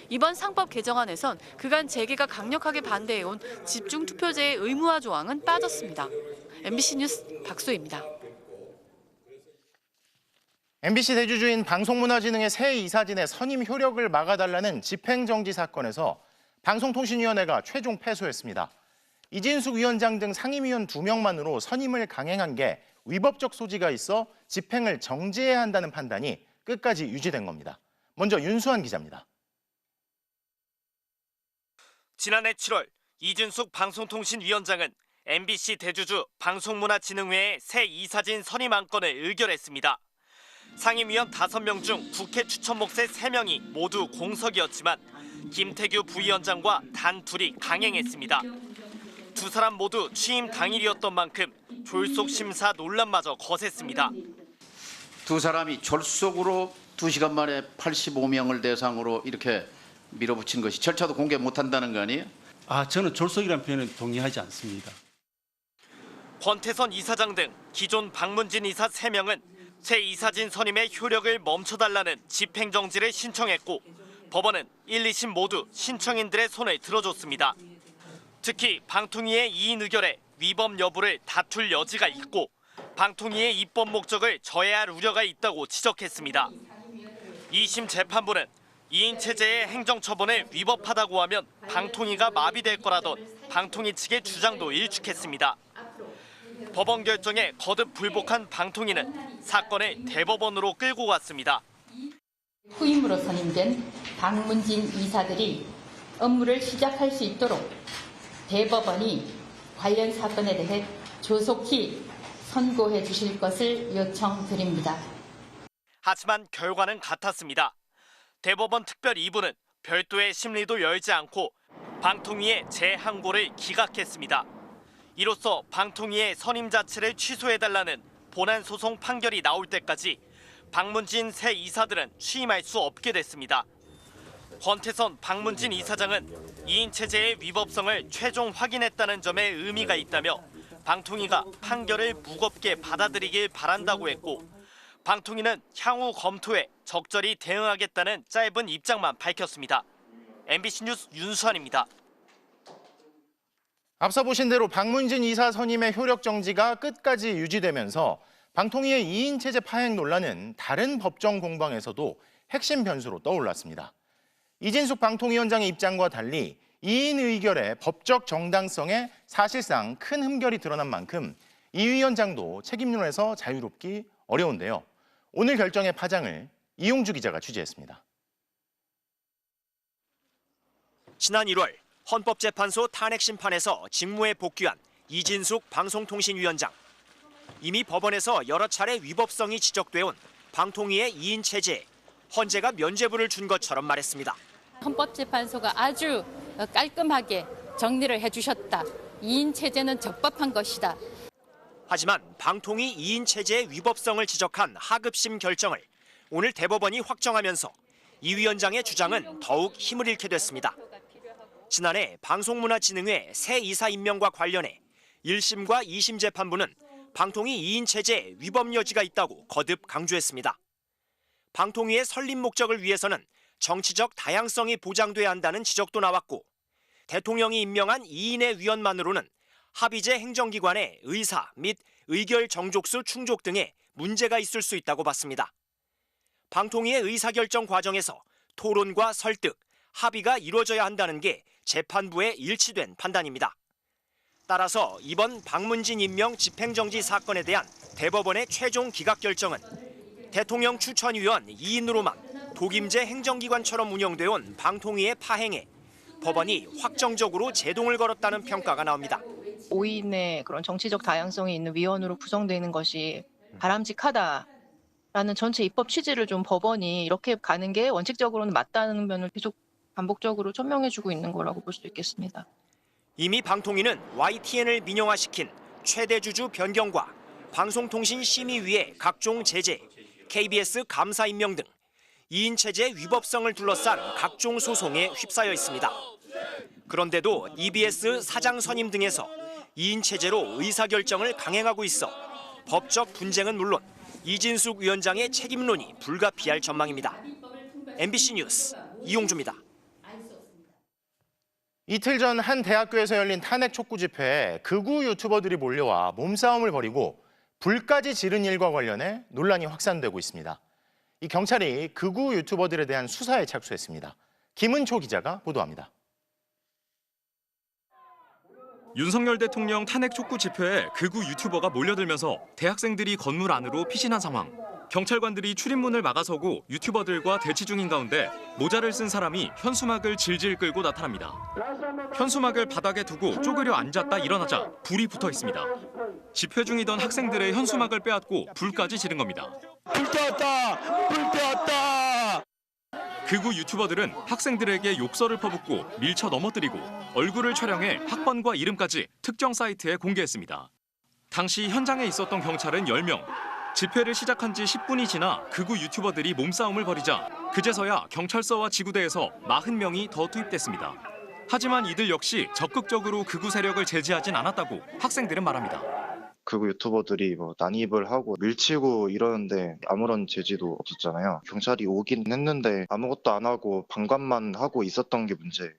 이번 상법 개정안에선 그간 재계가 강력하게 반대해온 집중투표제의 의무화 조항은 빠졌습니다. MBC 뉴스 박소희입니다.
MBC 대주주인 방송문화진흥의 새 이사진의 선임 효력을 막아달라는 집행정지 사건에서 방송통신위원회가 최종 패소했습니다. 이진숙 위원장 등 상임위원 2명만으로 선임을 강행한 게 위법적 소지가 있어 집행을 정지해야 한다는 판단이 끝까지 유지된 겁니다. 먼저 윤수환 기자입니다.
지난해 7월 이진숙 방송통신위원장은 MBC 대주주 방송문화진흥회의 새 이사진 선임 안건을 의결했습니다. 상임위원 5명 중 국회 추천 몫의 3명이 모두 공석이었지만 김태규 부위원장과 단 둘이 강행했습니다. 두 사람 모두 취임 당일이었던 만큼 졸속 심사 논란마저 거셌습니다.
두 사람이 졸속으로
2시간 만에 85명을 대상으로 이렇게 밀어붙인 것이 절차도 공개 못한다는 거 아니에요?
저는 졸속이라는 표현에 동의하지 않습니다.
권태선 이사장 등 기존 박문진 이사 3명은 새 이사진 선임의 효력을 멈춰달라는 집행정지를 신청했고 법원은 1, 2심 모두 신청인들의 손을 들어줬습니다. 특히 방통위의 이인 의결에 위법 여부를 다툴 여지가 있고 방통위의 입법 목적을 저해할 우려가 있다고 지적했습니다. 2심 재판부는 이인 체제의 행정처분을 위법하다고 하면 방통위가 마비될 거라던 방통위 측의 주장도 일축했습니다. 법원 결정에 거듭 불복한 방통위는 사건을 대법원으로 끌고 갔습니다.
후임으로 선임된 박문진 이사들이 업무를 시작할 수 있도록 대법원이 관련 사건에 대해 조속히 선고해 주실 것을 요청드립니다.
하지만 결과는 같았습니다. 대법원 특별 2부는 별도의 심리도 열지 않고 방통위의 재항고를 기각했습니다. 이로써 방통위의 선임 자체를 취소해달라는 본안 소송 판결이 나올 때까지 박문진 새 이사들은 취임할 수 없게 됐습니다. 권태선 박문진 이사장은 이인 체제의 위법성을 최종 확인했다는 점에 의미가 있다며 방통위가 판결을 무겁게 받아들이길 바란다고 했고 방통위는 향후 검토에 적절히 대응하겠다는 짧은 입장만 밝혔습니다. MBC 뉴스 윤수환입니다.
앞서 보신 대로 박문진 이사 선임의 효력 정지가 끝까지 유지되면서 방통위의 2인 체제 파행 논란은 다른 법정 공방에서도 핵심 변수로 떠올랐습니다. 이진숙 방통위원장의 입장과 달리 2인 의결의 법적 정당성에 사실상 큰 흠결이 드러난 만큼 이 위원장도 책임론에서 자유롭기 어려운데요. 오늘 결정의 파장을 이용주 기자가 취재했습니다.
지난 1월 헌법재판소 탄핵심판에서 직무에 복귀한 이진숙 방송통신위원장. 이미 법원에서 여러 차례 위법성이 지적돼 온 방통위의 2인 체제에 헌재가 면죄부를 준 것처럼 말했습니다.
헌법재판소가 아주 깔끔하게 정리를 해주셨다. 2인 체제는 적법한 것이다.
하지만 방통위 2인 체제의 위법성을 지적한 하급심 결정을 오늘 대법원이 확정하면서 이 위원장의 주장은 더욱 힘을 잃게 됐습니다. 지난해 방송문화진흥회 새 이사 임명과 관련해 1심과 2심 재판부는 방통위 2인 체제에 위법 여지가 있다고 거듭 강조했습니다. 방통위의 설립 목적을 위해서는 정치적 다양성이 보장돼야 한다는 지적도 나왔고 대통령이 임명한 2인의 위원만으로는 합의제 행정기관의 의사 및 의결 정족수 충족 등에 문제가 있을 수 있다고 봤습니다. 방통위의 의사결정 과정에서 토론과 설득, 합의가 이루어져야 한다는 게 재판부의 일치된 판단입니다. 따라서 이번 박문진 임명 집행정지 사건에 대한 대법원의 최종 기각 결정은 대통령 추천위원 2인으로만 독임제 행정기관처럼 운영돼 온 방통위의 파행에 법원이 확정적으로 제동을 걸었다는 평가가 나옵니다.
5인의 그런 정치적 다양성이 있는 위원으로 구성되는 것이 바람직하다라는 전체 입법 취지를 좀 법원이 이렇게 가는 게 원칙적으로는 맞다는 면을 계속 반복적으로 천명해주고 있는 거라고 볼 수 있겠습니다.
이미 방통위는 YTN을 민영화시킨 최대 주주 변경과 방송통신심의위의 각종 제재, KBS 감사 임명 등 2인 체제 위법성을 둘러싼 각종 소송에 휩싸여 있습니다. 그런데도 EBS 사장 선임 등에서 2인 체제로 의사결정을 강행하고 있어 법적 분쟁은 물론 이진숙 위원장의 책임론이 불가피할 전망입니다. MBC 뉴스 이용주입니다.
이틀 전 한 대학교에서 열린 탄핵 촉구 집회에 극우 유튜버들이 몰려와 몸싸움을 벌이고 불까지 지른 일과 관련해 논란이 확산되고 있습니다. 이 경찰이 극우 유튜버들에 대한 수사에 착수했습니다. 김은초 기자가 보도합니다.
윤석열 대통령 탄핵 촉구 집회에 극우 유튜버가 몰려들면서 대학생들이 건물 안으로 피신한 상황. 경찰관들이 출입문을 막아서고 유튜버들과 대치 중인 가운데 모자를 쓴 사람이 현수막을 질질 끌고 나타납니다. 현수막을 바닥에 두고 쪼그려 앉았다 일어나자 불이 붙어 있습니다. 집회 중이던 학생들의 현수막을 빼앗고 불까지 지른 겁니다.
불 떼었다! 불 떼었다!
극우 유튜버들은 학생들에게 욕설을 퍼붓고 밀쳐 넘어뜨리고 얼굴을 촬영해 학번과 이름까지 특정 사이트에 공개했습니다. 당시 현장에 있었던 경찰은 10명, 집회를 시작한 지 10분이 지나 극우 유튜버들이 몸싸움을 벌이자 그제서야 경찰서와 지구대에서 40명이 더 투입됐습니다. 하지만 이들 역시 적극적으로 극우 세력을 제지하진 않았다고 학생들은 말합니다.
극우 유튜버들이 난입을 하고 밀치고 이러는데 아무런 제지도 없었잖아요. 경찰이 오긴 했는데 아무것도 안 하고 방관만 하고 있었던 게 문제예요.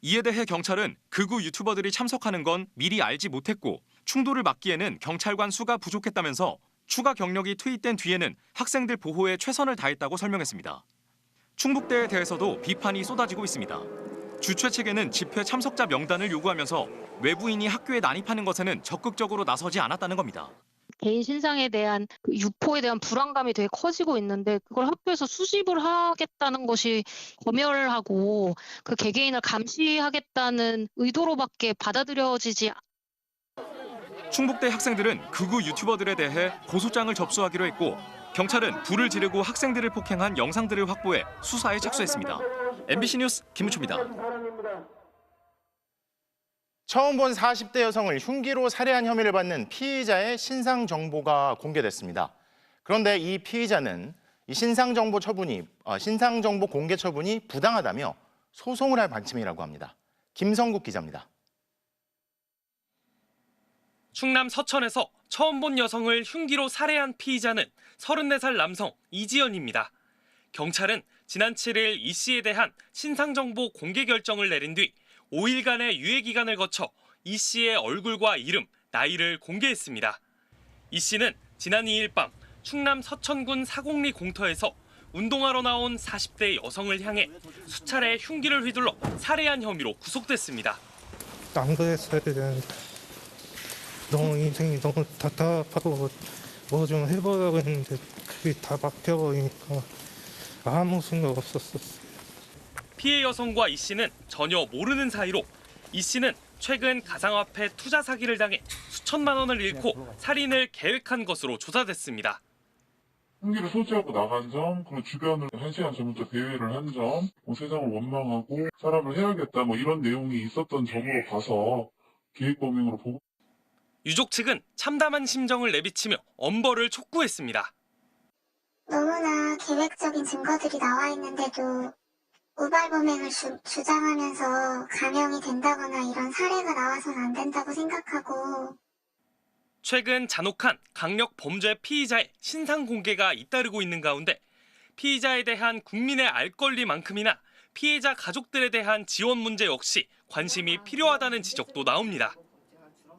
이에 대해 경찰은 극우 유튜버들이 참석하는 건 미리 알지 못했고 충돌을 막기에는 경찰관 수가 부족했다면서 추가 경력이 투입된 뒤에는 학생들 보호에 최선을 다했다고 설명했습니다. 충북대에 대해서도 비판이 쏟아지고 있습니다. 주최 측에는 집회 참석자 명단을 요구하면서 외부인이 학교에 난입하는 것에는 적극적으로 나서지 않았다는 겁니다.
개인 신상에 대한 유포에 대한 불안감이 되게 커지고 있는데 그걸 학교에서 수집을 하겠다는 것이 검열하고 그 개개인을 감시하겠다는 의도로밖에 받아들여지지
충북대 학생들은 극우 유튜버들에 대해 고소장을 접수하기로 했고 경찰은 불을 지르고 학생들을 폭행한 영상들을 확보해 수사에 착수했습니다. MBC 뉴스 김우초입니다.
처음 본 40대 여성을 흉기로 살해한 혐의를 받는 피의자의 신상 정보가 공개됐습니다. 그런데 이 피의자는 이 신상 정보 공개 처분이 부당하다며 소송을 할 방침이라고 합니다. 김성국 기자입니다.
충남 서천에서 처음 본 여성을 흉기로 살해한 피의자는 34살 남성 이지연입니다. 경찰은 지난 7일 이 씨에 대한 신상정보 공개 결정을 내린 뒤 5일간의 유예 기간을 거쳐 이 씨의 얼굴과 이름, 나이를 공개했습니다. 이 씨는 지난 2일 밤 충남 서천군 사곡리 공터에서 운동하러 나온 40대 여성을 향해 수차례 흉기를 휘둘러 살해한 혐의로 구속됐습니다.
안 그랬어야 되는데 너무 인생이 너무 답답하고 뭐 좀 해보려고 했는데 그게 다 막혀버리니까 아무 생각 없었어요.
피해 여성과 이 씨는 전혀 모르는 사이로 이 씨는 최근 가상화폐 투자 사기를 당해 수천만 원을 잃고 살인을 계획한 것으로 조사됐습니다.
흉기를 소지하고 나간 점, 그리고 주변을 1시간 전부터 대회를 한 점, 세상을 원망하고 사람을 해야겠다 이런 내용이 있었던 점으로 봐서 계획범행으로 보고.
유족 측은 참담한 심정을 내비치며 엄벌을 촉구했습니다.
너무나 계획적인 증거들이 나와 있는데도 우발범행을 주장하면서 감형이 된다거나 이런 사례가 나와서는 안 된다고 생각하고
최근 잔혹한 강력 범죄 피의자의 신상 공개가 잇따르고 있는 가운데 피의자에 대한 국민의 알 권리만큼이나 피해자 가족들에 대한 지원 문제 역시 관심이 필요하다는 지적도 나옵니다.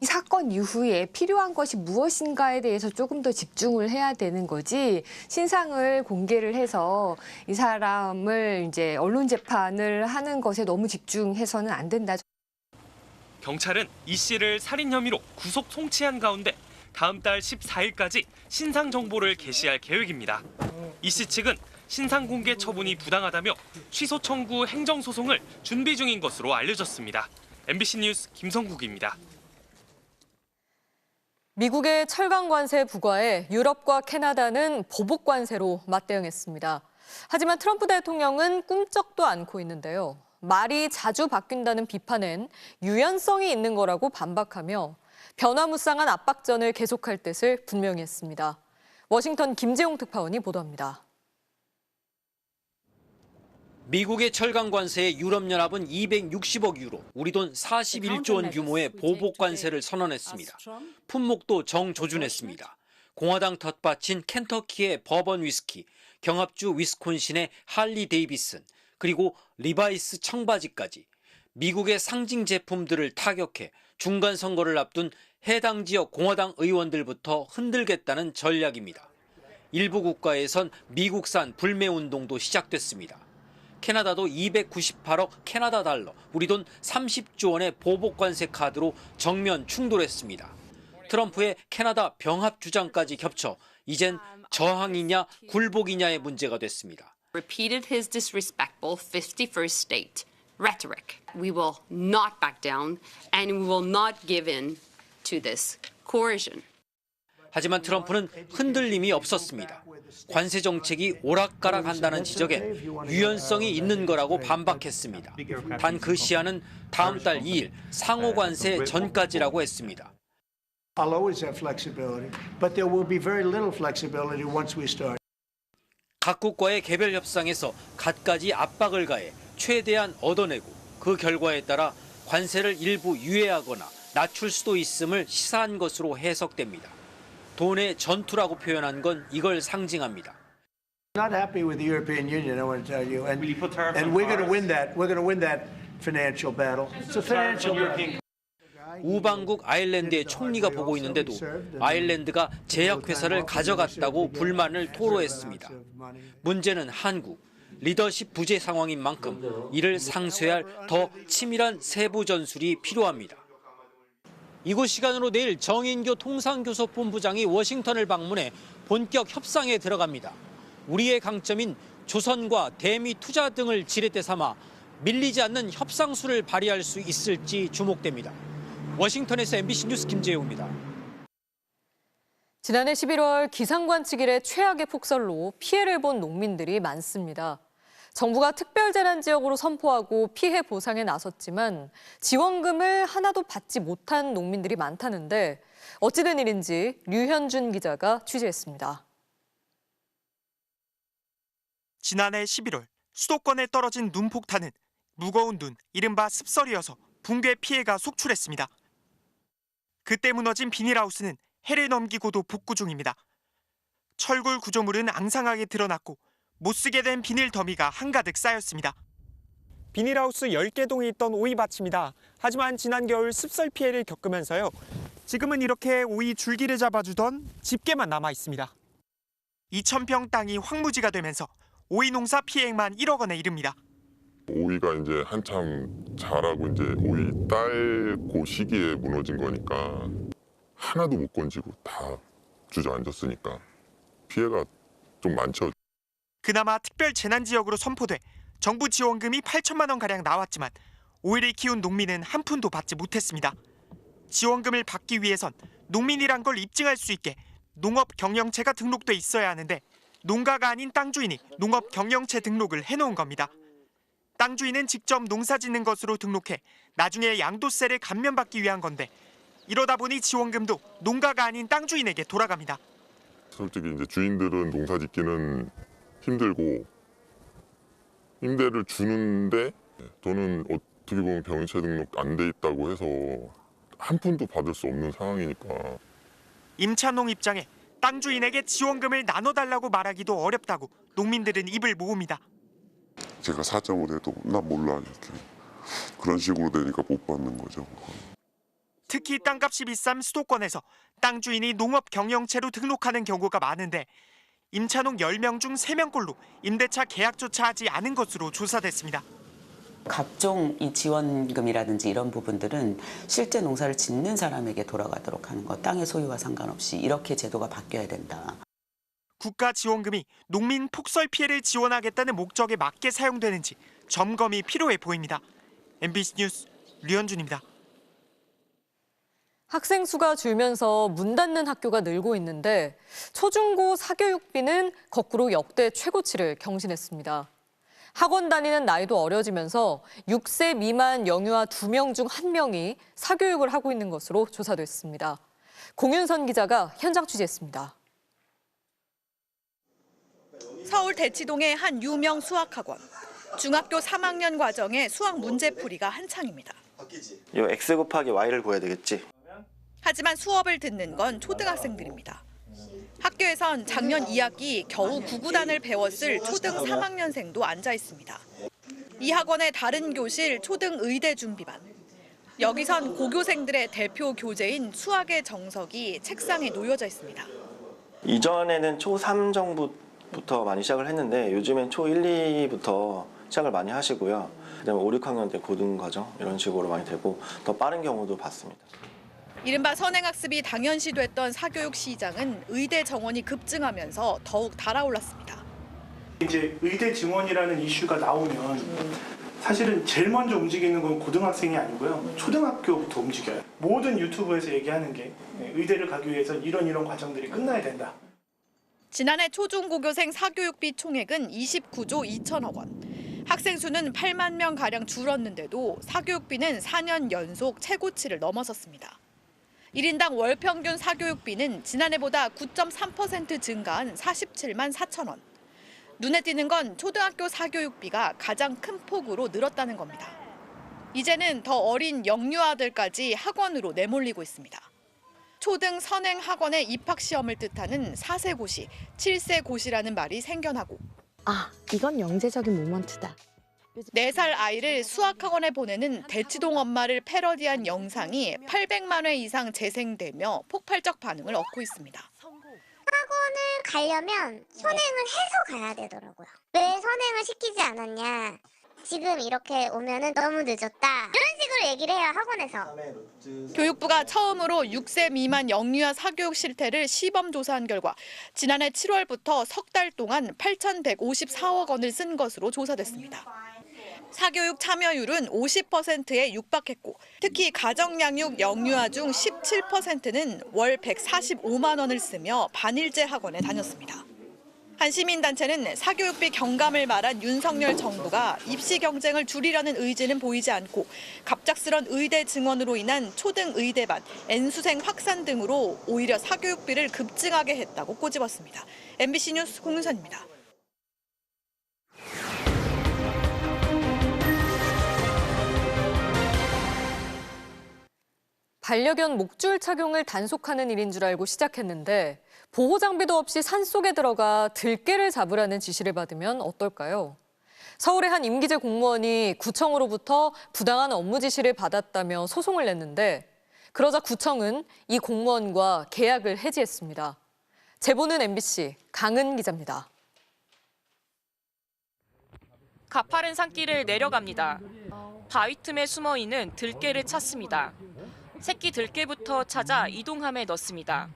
이 사건 이후에 필요한 것이 무엇인가에 대해서 조금 더 집중을 해야 되는 거지 신상을 공개를 해서 이 사람을 이제 언론 재판을 하는 것에 너무 집중해서는 안 된다.
경찰은 이 씨를 살인 혐의로 구속 송치한 가운데 다음 달 14일까지 신상 정보를 게시할 계획입니다. 이 씨 측은 신상 공개 처분이 부당하다며 취소 청구 행정소송을 준비 중인 것으로 알려졌습니다. MBC 뉴스 김성국입니다.
미국의 철강 관세 부과에 유럽과 캐나다는 보복 관세로 맞대응했습니다. 하지만 트럼프 대통령은 꿈쩍도 않고 있는데요. 말이 자주 바뀐다는 비판엔 유연성이 있는 거라고 반박하며 변화무쌍한 압박전을 계속할 뜻을 분명히 했습니다. 워싱턴 김재용 특파원이 보도합니다.
미국의 철강 관세에 유럽연합은 260억 유로, 우리 돈 41조 원 규모의 보복 관세를 선언했습니다. 품목도 정조준했습니다. 공화당 텃밭인 켄터키의 버번 위스키, 경합주 위스콘신의 할리 데이비슨, 그리고 리바이스 청바지까지 미국의 상징 제품들을 타격해 중간 선거를 앞둔 해당 지역 공화당 의원들부터 흔들겠다는 전략입니다. 일부 국가에선 미국산 불매 운동도 시작됐습니다. 캐나다도 298억 캐나다 달러, 우리 돈 30조 원의 보복 관세 카드로 정면 충돌했습니다. 트럼프의 캐나다 병합 주장까지 겹쳐 이젠 저항이냐 굴복이냐의 문제가 됐습니다.
Repeated his disrespectful 51st state rhetoric. We will not back down and we will not give in to this coercion.
하지만 트럼프는 흔들림이 없었습니다. 관세 정책이 오락가락한다는 지적에 유연성이 있는 거라고 반박했습니다. 단 그 시한은 다음 달 2일 상호 관세 전까지라고 했습니다.
I'll always have flexibility, but there will be very little flexibility once we start.
각국과의 개별 협상에서 갖가지 압박을 가해 최대한 얻어내고 그 결과에 따라 관세를 일부 유예하거나 낮출 수도 있음을 시사한 것으로 해석됩니다. 돈의 전투라고 표현한 건 이걸 상징합니다.
Not happy with the European Union, I want to tell you, and we're going to win that. We're going to win that financial battle. It's a financial battle.
우방국 아일랜드의 총리가 보고 있는데도 아일랜드가 제약회사를 가져갔다고 불만을 토로했습니다. 문제는 한국, 리더십 부재 상황인 만큼 이를 상쇄할 더 치밀한 세부 전술이 필요합니다. 이곳 시간으로 내일 정인교 통상교섭본부장이 워싱턴을 방문해 본격 협상에 들어갑니다. 우리의 강점인 조선과 대미 투자 등을 지렛대 삼아 밀리지 않는 협상수를 발휘할 수 있을지 주목됩니다. 워싱턴에서 MBC 뉴스 김재우입니다.
지난해 11월 기상관측일의 최악의 폭설로 피해를 본 농민들이 많습니다. 정부가 특별재난지역으로 선포하고 피해 보상에 나섰지만 지원금을 하나도 받지 못한 농민들이 많다는데 어찌된 일인지 류현준 기자가 취재했습니다.
지난해 11월 수도권에 떨어진 눈폭탄은 무거운 눈, 이른바 습설이어서 붕괴 피해가 속출했습니다. 그때 무너진 비닐하우스는 해를 넘기고도 복구 중입니다. 철골 구조물은 앙상하게 드러났고 못 쓰게 된 비닐 더미가 한가득 쌓였습니다. 비닐하우스 10개 동에 있던 오이밭입니다. 하지만 지난 겨울 습설 피해를 겪으면서요. 지금은 이렇게 오이 줄기를 잡아주던 집게만 남아 있습니다. 2,000평 땅이 황무지가 되면서 오이 농사 피해액만 1억 원에 이릅니다.
오이가 이제 한참 자라고 이제 오이 딸고 시기에 무너진 거니까 하나도 못 건지고 다 주저앉았으니까 피해가 좀 많죠.
그나마 특별 재난 지역으로 선포돼 정부 지원금이 8천만 원 가량 나왔지만 오이를 키운 농민은 한 푼도 받지 못했습니다. 지원금을 받기 위해선 농민이란 걸 입증할 수 있게 농업 경영체가 등록돼 있어야 하는데 농가가 아닌 땅 주인이 농업 경영체 등록을 해놓은 겁니다. 땅 주인은 직접 농사 짓는 것으로 등록해 나중에 양도세를 감면받기 위한 건데 이러다 보니 지원금도 농가가 아닌 땅 주인에게 돌아갑니다.
솔직히 이제 주인들은 농사 짓기는 힘들고 임대를 주는데 저는 어떻게 보면 경영체 등록 안 돼 있다고 해서 한 푼도 받을 수 없는 상황이니까.
임찬홍 입장에 땅 주인에게 지원금을 나눠달라고 말하기도 어렵다고 농민들은 입을 모읍니다.
제가 사정을 해도 나 몰라 이렇게 그런 식으로 되니까 못 받는 거죠.
특히 땅값이 비싼 수도권에서 땅 주인이 농업 경영체로 등록하는 경우가 많은데 임찬홍 10명 중 3명꼴로 임대차 계약조차 하지 않은 것으로 조사됐습니다.
각종 이 지원금이라든지 이런 부분들은 실제 농사를 짓는 사람에게 돌아가도록 하는 것, 땅의 소유와 상관없이 이렇게 제도가 바뀌어야 된다.
국가 지원금이 농민 폭설 피해를 지원하겠다는 목적에 맞게 사용되는지 점검이 필요해 보입니다. MBC 뉴스 류현준입니다.
학생 수가 줄면서 문 닫는 학교가 늘고 있는데 초중고 사교육비는 거꾸로 역대 최고치를 경신했습니다. 학원 다니는 나이도 어려지면서 6세 미만 영유아 2명 중 1명이 사교육을 하고 있는 것으로 조사됐습니다. 공윤선 기자가 현장 취재했습니다.
서울 대치동의 한 유명 수학학원. 중학교 3학년 과정의 수학 문제풀이가 한창입니다.
이 x 곱하기 y를 구해야 되겠지.
하지만 수업을 듣는 건 초등학생들입니다. 학교에선 작년 2학기 겨우 구구단을 배웠을 초등 3학년생도 앉아 있습니다. 이 학원의 다른 교실 초등 의대 준비반. 여기선 고교생들의 대표 교재인 수학의 정석이 책상에 놓여져 있습니다.
이전에는 초3 정도부터 많이 시작을 했는데 요즘엔 초1, 2부터 시작을 많이 하시고요. 그다음에 5, 6학년 때 고등과정 이런 식으로 많이 되고 더 빠른 경우도 봤습니다.
이른바 선행학습이 당연시됐던 사교육 시장은 의대 정원이 급증하면서 더욱 달아올랐습니다.
이제 의대 증원이라는 이슈가 나오면 사실은 제일 먼저 움직이는 건 고등학생이 아니고요. 초등학교부터 움직여요. 모든 유튜브에서 얘기하는 게 의대를 가기 위해서는 이런 과정들이 끝나야 된다.
지난해 초중고교생 사교육비 총액은 29조 2천억 원. 학생 수는 8만 명가량 줄었는데도 사교육비는 4년 연속 최고치를 넘어섰습니다. 1인당 월 평균 사교육비는 지난해보다 9.3% 증가한 47만 4천 원. 눈에 띄는 건 초등학교 사교육비가 가장 큰 폭으로 늘었다는 겁니다. 이제는 더 어린 영유아들까지 학원으로 내몰리고 있습니다. 초등 선행 학원의 입학 시험을 뜻하는 4세 고시, 7세 고시라는 말이 생겨나고
이건 영재적인 모먼트다.
4살 아이를 수학학원에 보내는 대치동 엄마를 패러디한 영상이 800만 회 이상 재생되며 폭발적 반응을 얻고 있습니다.
학원을 가려면 선행을 해서 가야 되더라고요. 왜 선행을 시키지 않았냐. 지금 이렇게 오면은 너무 늦었다. 이런 식으로 얘기를 해요, 학원에서.
교육부가 처음으로 6세 미만 영유아 사교육 실태를 시범 조사한 결과 지난해 7월부터 석 달 동안 8,154억 원을 쓴 것으로 조사됐습니다. 사교육 참여율은 50%에 육박했고 특히 가정양육 영유아 중 17%는 월 145만 원을 쓰며 반일제 학원에 다녔습니다. 한 시민단체는 사교육비 경감을 말한 윤석열 정부가 입시 경쟁을 줄이려는 의지는 보이지 않고 갑작스런 의대 증원으로 인한 초등 의대반, N수생 확산 등으로 오히려 사교육비를 급증하게 했다고 꼬집었습니다. MBC 뉴스 공윤선입니다.
반려견 목줄 착용을 단속하는 일인 줄 알고 시작했는데 보호 장비도 없이 산속에 들어가 들개를 잡으라는 지시를 받으면 어떨까요? 서울의 한 임기제 공무원이 구청으로부터 부당한 업무 지시를 받았다며 소송을 냈는데 그러자 구청은 이 공무원과 계약을 해지했습니다. 제보는 MBC 강은 기자입니다.
가파른 산길을 내려갑니다. 바위 틈에 숨어 있는 들개를 찾습니다. 새끼 들개부터 찾아 이동함에 넣습니다.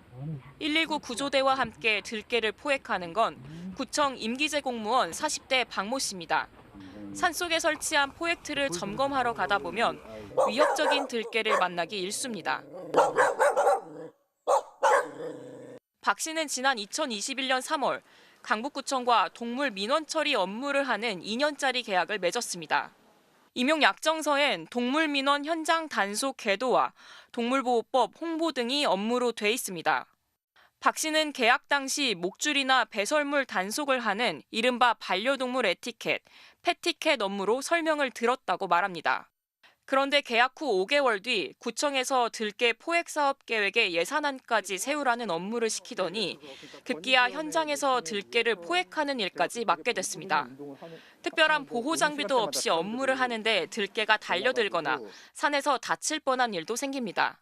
119 구조대와 함께 들개를 포획하는 건 구청 임기제 공무원 40대 박모 씨입니다. 산속에 설치한 포획틀을 점검하러 가다 보면 위협적인 들개를 만나기 일쑤입니다. 박 씨는 지난 2021년 3월 강북구청과 동물 민원 처리 업무를 하는 2년짜리 계약을 맺었습니다. 임용 약정서엔 동물 민원 현장 단속 계도와 동물보호법 홍보 등이 업무로 돼 있습니다. 박 씨는 계약 당시 목줄이나 배설물 단속을 하는 이른바 반려동물 에티켓, 패티켓 업무로 설명을 들었다고 말합니다. 그런데 계약 후 5개월 뒤 구청에서 들개 포획 사업 계획에 예산안까지 세우라는 업무를 시키더니 급기야 현장에서 들개를 포획하는 일까지 맡게 됐습니다. 특별한 보호 장비도 없이 업무를 하는데 들개가 달려들거나 산에서 다칠 뻔한 일도 생깁니다.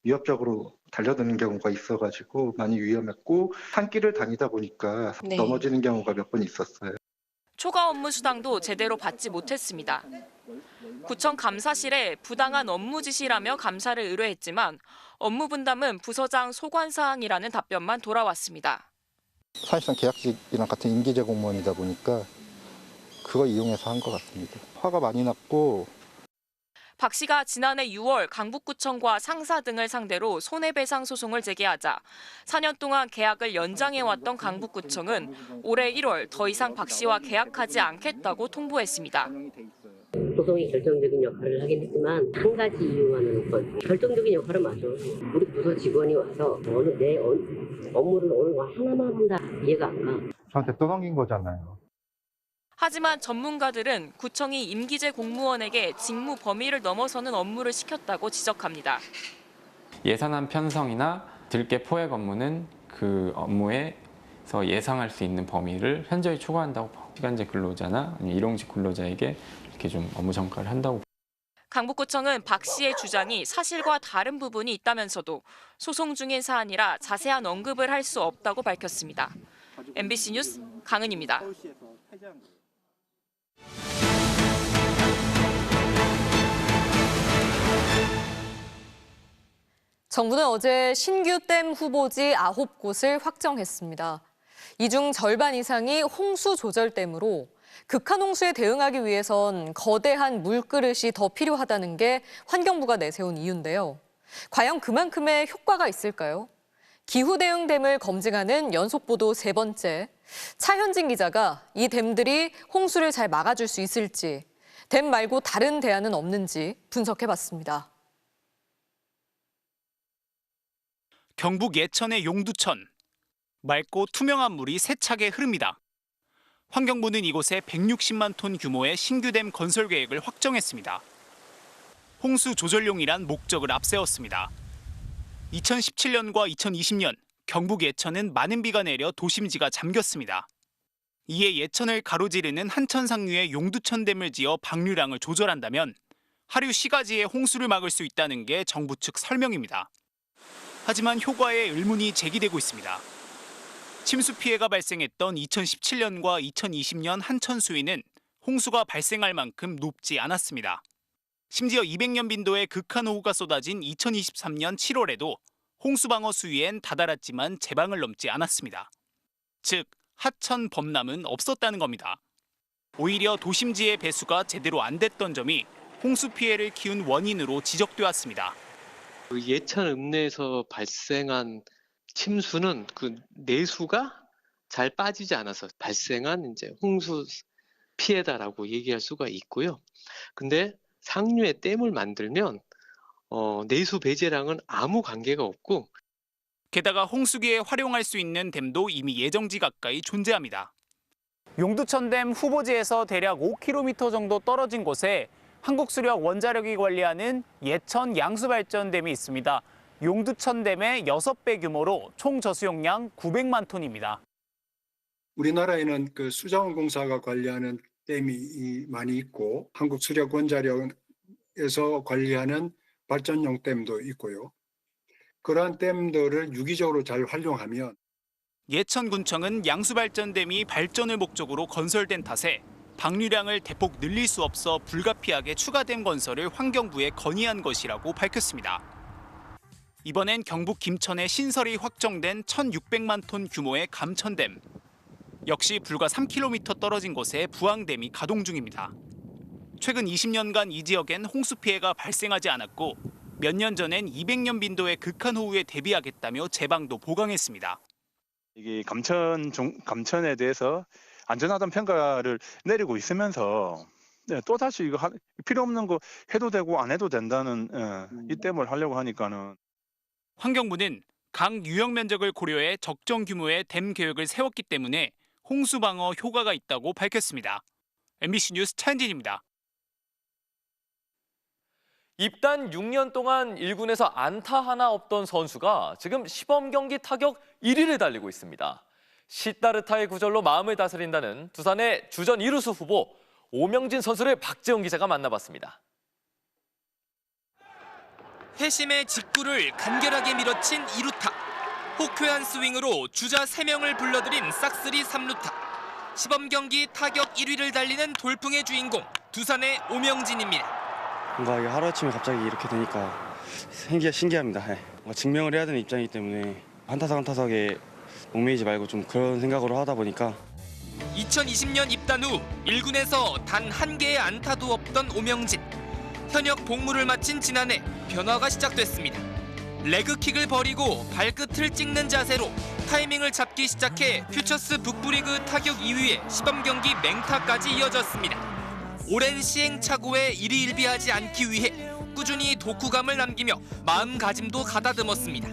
위협적으로 달려드는 경우가 있어가지고 많이 위험했고 산길을 다니다 보니까 넘어지는 경우가 몇 번 있었어요.
초과 업무 수당도 제대로 받지 못했습니다. 구청 감사실에 부당한 업무 지시라며 감사를 의뢰했지만 업무 분담은 부서장 소관 사항이라는 답변만 돌아왔습니다.
사실상 계약직이랑 같은 임기제 공무원이다 보니까 그거 이용해서 한 것 같습니다. 화가 많이 났고.
박 씨가 지난해 6월 강북구청과 상사 등을 상대로 손해배상 소송을 제기하자 4년 동안 계약을 연장해왔던 강북구청은 올해 1월 더 이상 박 씨와 계약하지 않겠다고 통보했습니다.
소송이 결정적인 역할을 하긴 했지만 한 가지 이유만은 결정적인 역할은 맞아. 우리 부서 직원이 와서 내 업무를 오늘 하나만 한다. 이해가 안 가.
저한테 떠넘긴 거잖아요.
하지만 전문가들은 구청이 임기제 공무원에게 직무 범위를 넘어서는 업무를 시켰다고 지적합니다.
예산안 편성이나 들개 포획 업무는 그 업무에서 예상할 수 있는 범위를 현저히 초과한다고 시간제 근로자나 아니면 일용직 근로자에게 이렇게 좀 업무 전가를 한다고.
강북구청은 박 씨의 주장이 사실과 다른 부분이 있다면서도 소송 중인 사안이라 자세한 언급을 할 수 없다고 밝혔습니다. MBC 뉴스 강은입니다.
정부는 어제 신규 댐 후보지 9곳을 확정했습니다. 이 중 절반 이상이 홍수 조절댐으로 극한 홍수에 대응하기 위해선 거대한 물그릇이 더 필요하다는 게 환경부가 내세운 이유인데요. 과연 그만큼의 효과가 있을까요? 기후 대응 댐을 검증하는 연속 보도 3번째. 차현진 기자가 이 댐들이 홍수를 잘 막아줄 수 있을지, 댐 말고 다른 대안은 없는지 분석해봤습니다.
경북 예천의 용두천. 맑고 투명한 물이 세차게 흐릅니다. 환경부는 이곳에 160만 톤 규모의 신규 댐 건설 계획을 확정했습니다. 홍수 조절용이란 목적을 앞세웠습니다. 2017년과 2020년 경북 예천은 많은 비가 내려 도심지가 잠겼습니다. 이에 예천을 가로지르는 한천상류의 용두천댐을 지어 방류량을 조절한다면 하류 시가지의 홍수를 막을 수 있다는 게 정부 측 설명입니다. 하지만 효과에 의문이 제기되고 있습니다. 침수 피해가 발생했던 2017년과 2020년 한천 수위는 홍수가 발생할 만큼 높지 않았습니다. 심지어 200년 빈도의 극한호우가 쏟아진 2023년 7월에도 홍수방어 수위엔 다다랐지만 제방을 넘지 않았습니다. 즉, 하천 범람은 없었다는 겁니다. 오히려 도심지의 배수가 제대로 안 됐던 점이 홍수 피해를 키운 원인으로 지적되었습니다.
예천 읍내에서 발생한 침수는 그 내수가 잘 빠지지 않아서 발생한 이제 홍수 피해다라고 얘기할 수가 있고요. 근데 상류에 댐을 만들면 내수 배제량은 아무 관계가 없고
게다가 홍수기에 활용할 수 있는 댐도 이미 예정지 가까이 존재합니다. 용두천댐 후보지에서 대략 5km 정도 떨어진 곳에 한국수력 원자력이 관리하는 예천 양수발전댐이 있습니다. 용두천댐의 6배 규모로 총 저수용량 900만 톤입니다.
우리나라에는 그 수자원공사가 관리하는 댐이 많이 있고 한국수력원자력에서 관리하는 발전용 댐도 있고요. 그러한 댐들을 유기적으로 잘 활용하면
예천군청은 양수발전댐이 발전을 목적으로 건설된 탓에 방류량을 대폭 늘릴 수 없어 불가피하게 추가댐 건설을 환경부에 건의한 것이라고 밝혔습니다. 이번엔 경북 김천에 신설이 확정된 1,600만 톤 규모의 감천댐. 역시 불과 3km 떨어진 곳에 부항댐이 가동 중입니다. 최근 20년간 이 지역엔 홍수 피해가 발생하지 않았고 몇 년 전엔 200년 빈도의 극한호우에 대비하겠다며 제방도 보강했습니다.
이게 감천에 대해서 안전하다는 평가를 내리고 있으면서 또다시 이거 필요 없는 거 해도 되고 안 해도 된다는 이 댐을 하려고 하니까는.
환경부는 강 유역 면적을 고려해 적정 규모의 댐 계획을 세웠기 때문에 홍수 방어 효과가 있다고 밝혔습니다. MBC 뉴스 차현진입니다.
입단 6년 동안 1군에서 안타 하나 없던 선수가 지금 시범 경기 타격 1위를 달리고 있습니다. 시따르타의 구절로 마음을 다스린다는 두산의 주전 2루수 후보 오명진 선수를 박재훈 기자가 만나봤습니다.
회심의 직구를 간결하게 밀어친 2루타. 호쾌한 스윙으로 주자 3명을 불러들인 싹쓸이 3루타. 시범 경기 타격 1위를 달리는 돌풍의 주인공 두산의 오명진입니다.
뭔가 이게 하루아침에 갑자기 이렇게 되니까 신기합니다. 뭔가 증명을 해야 되는 입장이기 때문에 한 타석 한 타석에 얽매이지 말고 좀 그런 생각으로 하다 보니까
2020년 입단 후 1군에서 단 한 개의 안타도 없던 오명진. 현역 복무를 마친 지난해 변화가 시작됐습니다. 레그킥을 버리고 발끝을 찍는 자세로 타이밍을 잡기 시작해 퓨처스 북부리그 타격 2위에 시범 경기 맹타까지 이어졌습니다. 오랜 시행착오에 일희일비하지 않기 위해 꾸준히 독후감을 남기며 마음가짐도 가다듬었습니다.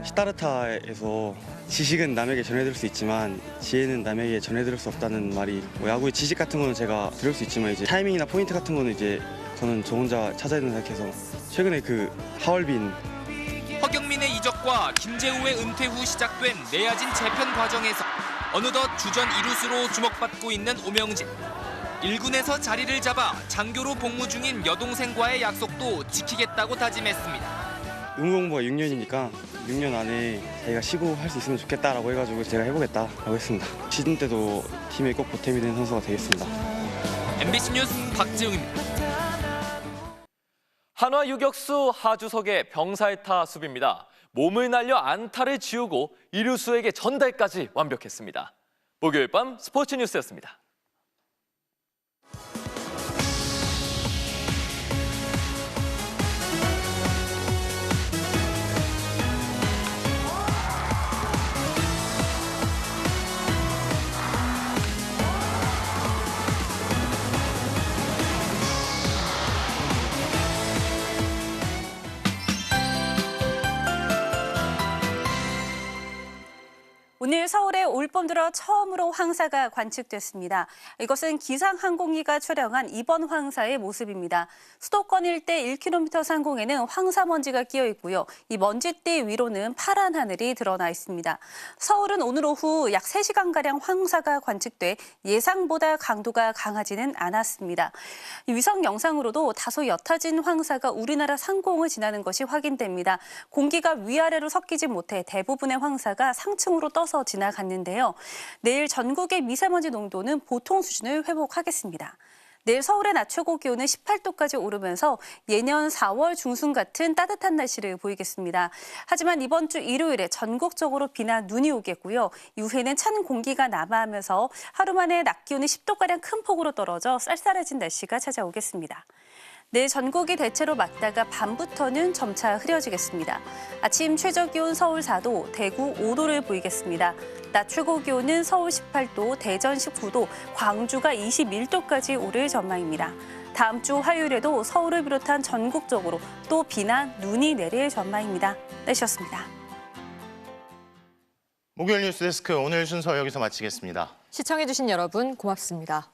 시타르타에서 지식은 남에게 전해드릴 수 있지만 지혜는 남에게 전해드릴 수 없다는 말이 야구의 지식 같은 거는 제가 들을 수 있지만 이제 타이밍이나 포인트 같은 거는 이제 저는 저 혼자 찾아야 된다 생각해서 최근에 그 하얼빈
허경민의 이적과 김재우의 은퇴 후 시작된 내야진 재편 과정에서 어느덧 주전 2루수로 주목받고 있는 오명진. 1군에서 자리를 잡아 장교로 복무 중인 여동생과의 약속도 지키겠다고 다짐했습니다.
의무공부가 6년이니까 6년 안에 자기가 쉬고 할 수 있으면 좋겠다라고 해가지고 제가 해보겠다라고 했습니다. 시즌 때도 팀에 꼭 보탬이 되는 선수가 되겠습니다.
MBC 뉴스 박지웅입니다.
한화 유격수 하주석의 병살타 수비입니다. 몸을 날려 안타를 지우고 이루수에게 전달까지 완벽했습니다. 목요일 밤 스포츠 뉴스였습니다.
오늘 서울에 올봄 들어 처음으로 황사가 관측됐습니다. 이것은 기상항공기가 촬영한 이번 황사의 모습입니다. 수도권 일대 1km 상공에는 황사먼지가 끼어 있고요. 이 먼지띠 위로는 파란 하늘이 드러나 있습니다. 서울은 오늘 오후 약 3시간가량 황사가 관측돼 예상보다 강도가 강하지는 않았습니다. 위성 영상으로도 다소 옅어진 황사가 우리나라 상공을 지나는 것이 확인됩니다. 공기가 위아래로 섞이지 못해 대부분의 황사가 상층으로 떠서 지나갔는데요. 내일 전국의 미세먼지 농도는 보통 수준을 회복하겠습니다. 내일 서울의 낮 최고 기온은 18도까지 오르면서 예년 4월 중순 같은 따뜻한 날씨를 보이겠습니다. 하지만 이번 주 일요일에 전국적으로 비나 눈이 오겠고요. 이후에는 찬 공기가 남하하면서 하루 만에 낮 기온이 10도가량 큰 폭으로 떨어져 쌀쌀해진 날씨가 찾아오겠습니다. 내일 전국이 대체로 맑다가 밤부터는 점차 흐려지겠습니다. 아침 최저 기온 서울 4도, 대구 5도를 보이겠습니다. 낮 최고 기온은 서울 18도, 대전 19도, 광주가 21도까지 오를 전망입니다. 다음 주 화요일에도 서울을 비롯한 전국적으로 또 비나 눈이 내릴 전망입니다. 날씨였습니다.
목요일 뉴스데스크 오늘 순서 여기서 마치겠습니다.
시청해주신 여러분 고맙습니다.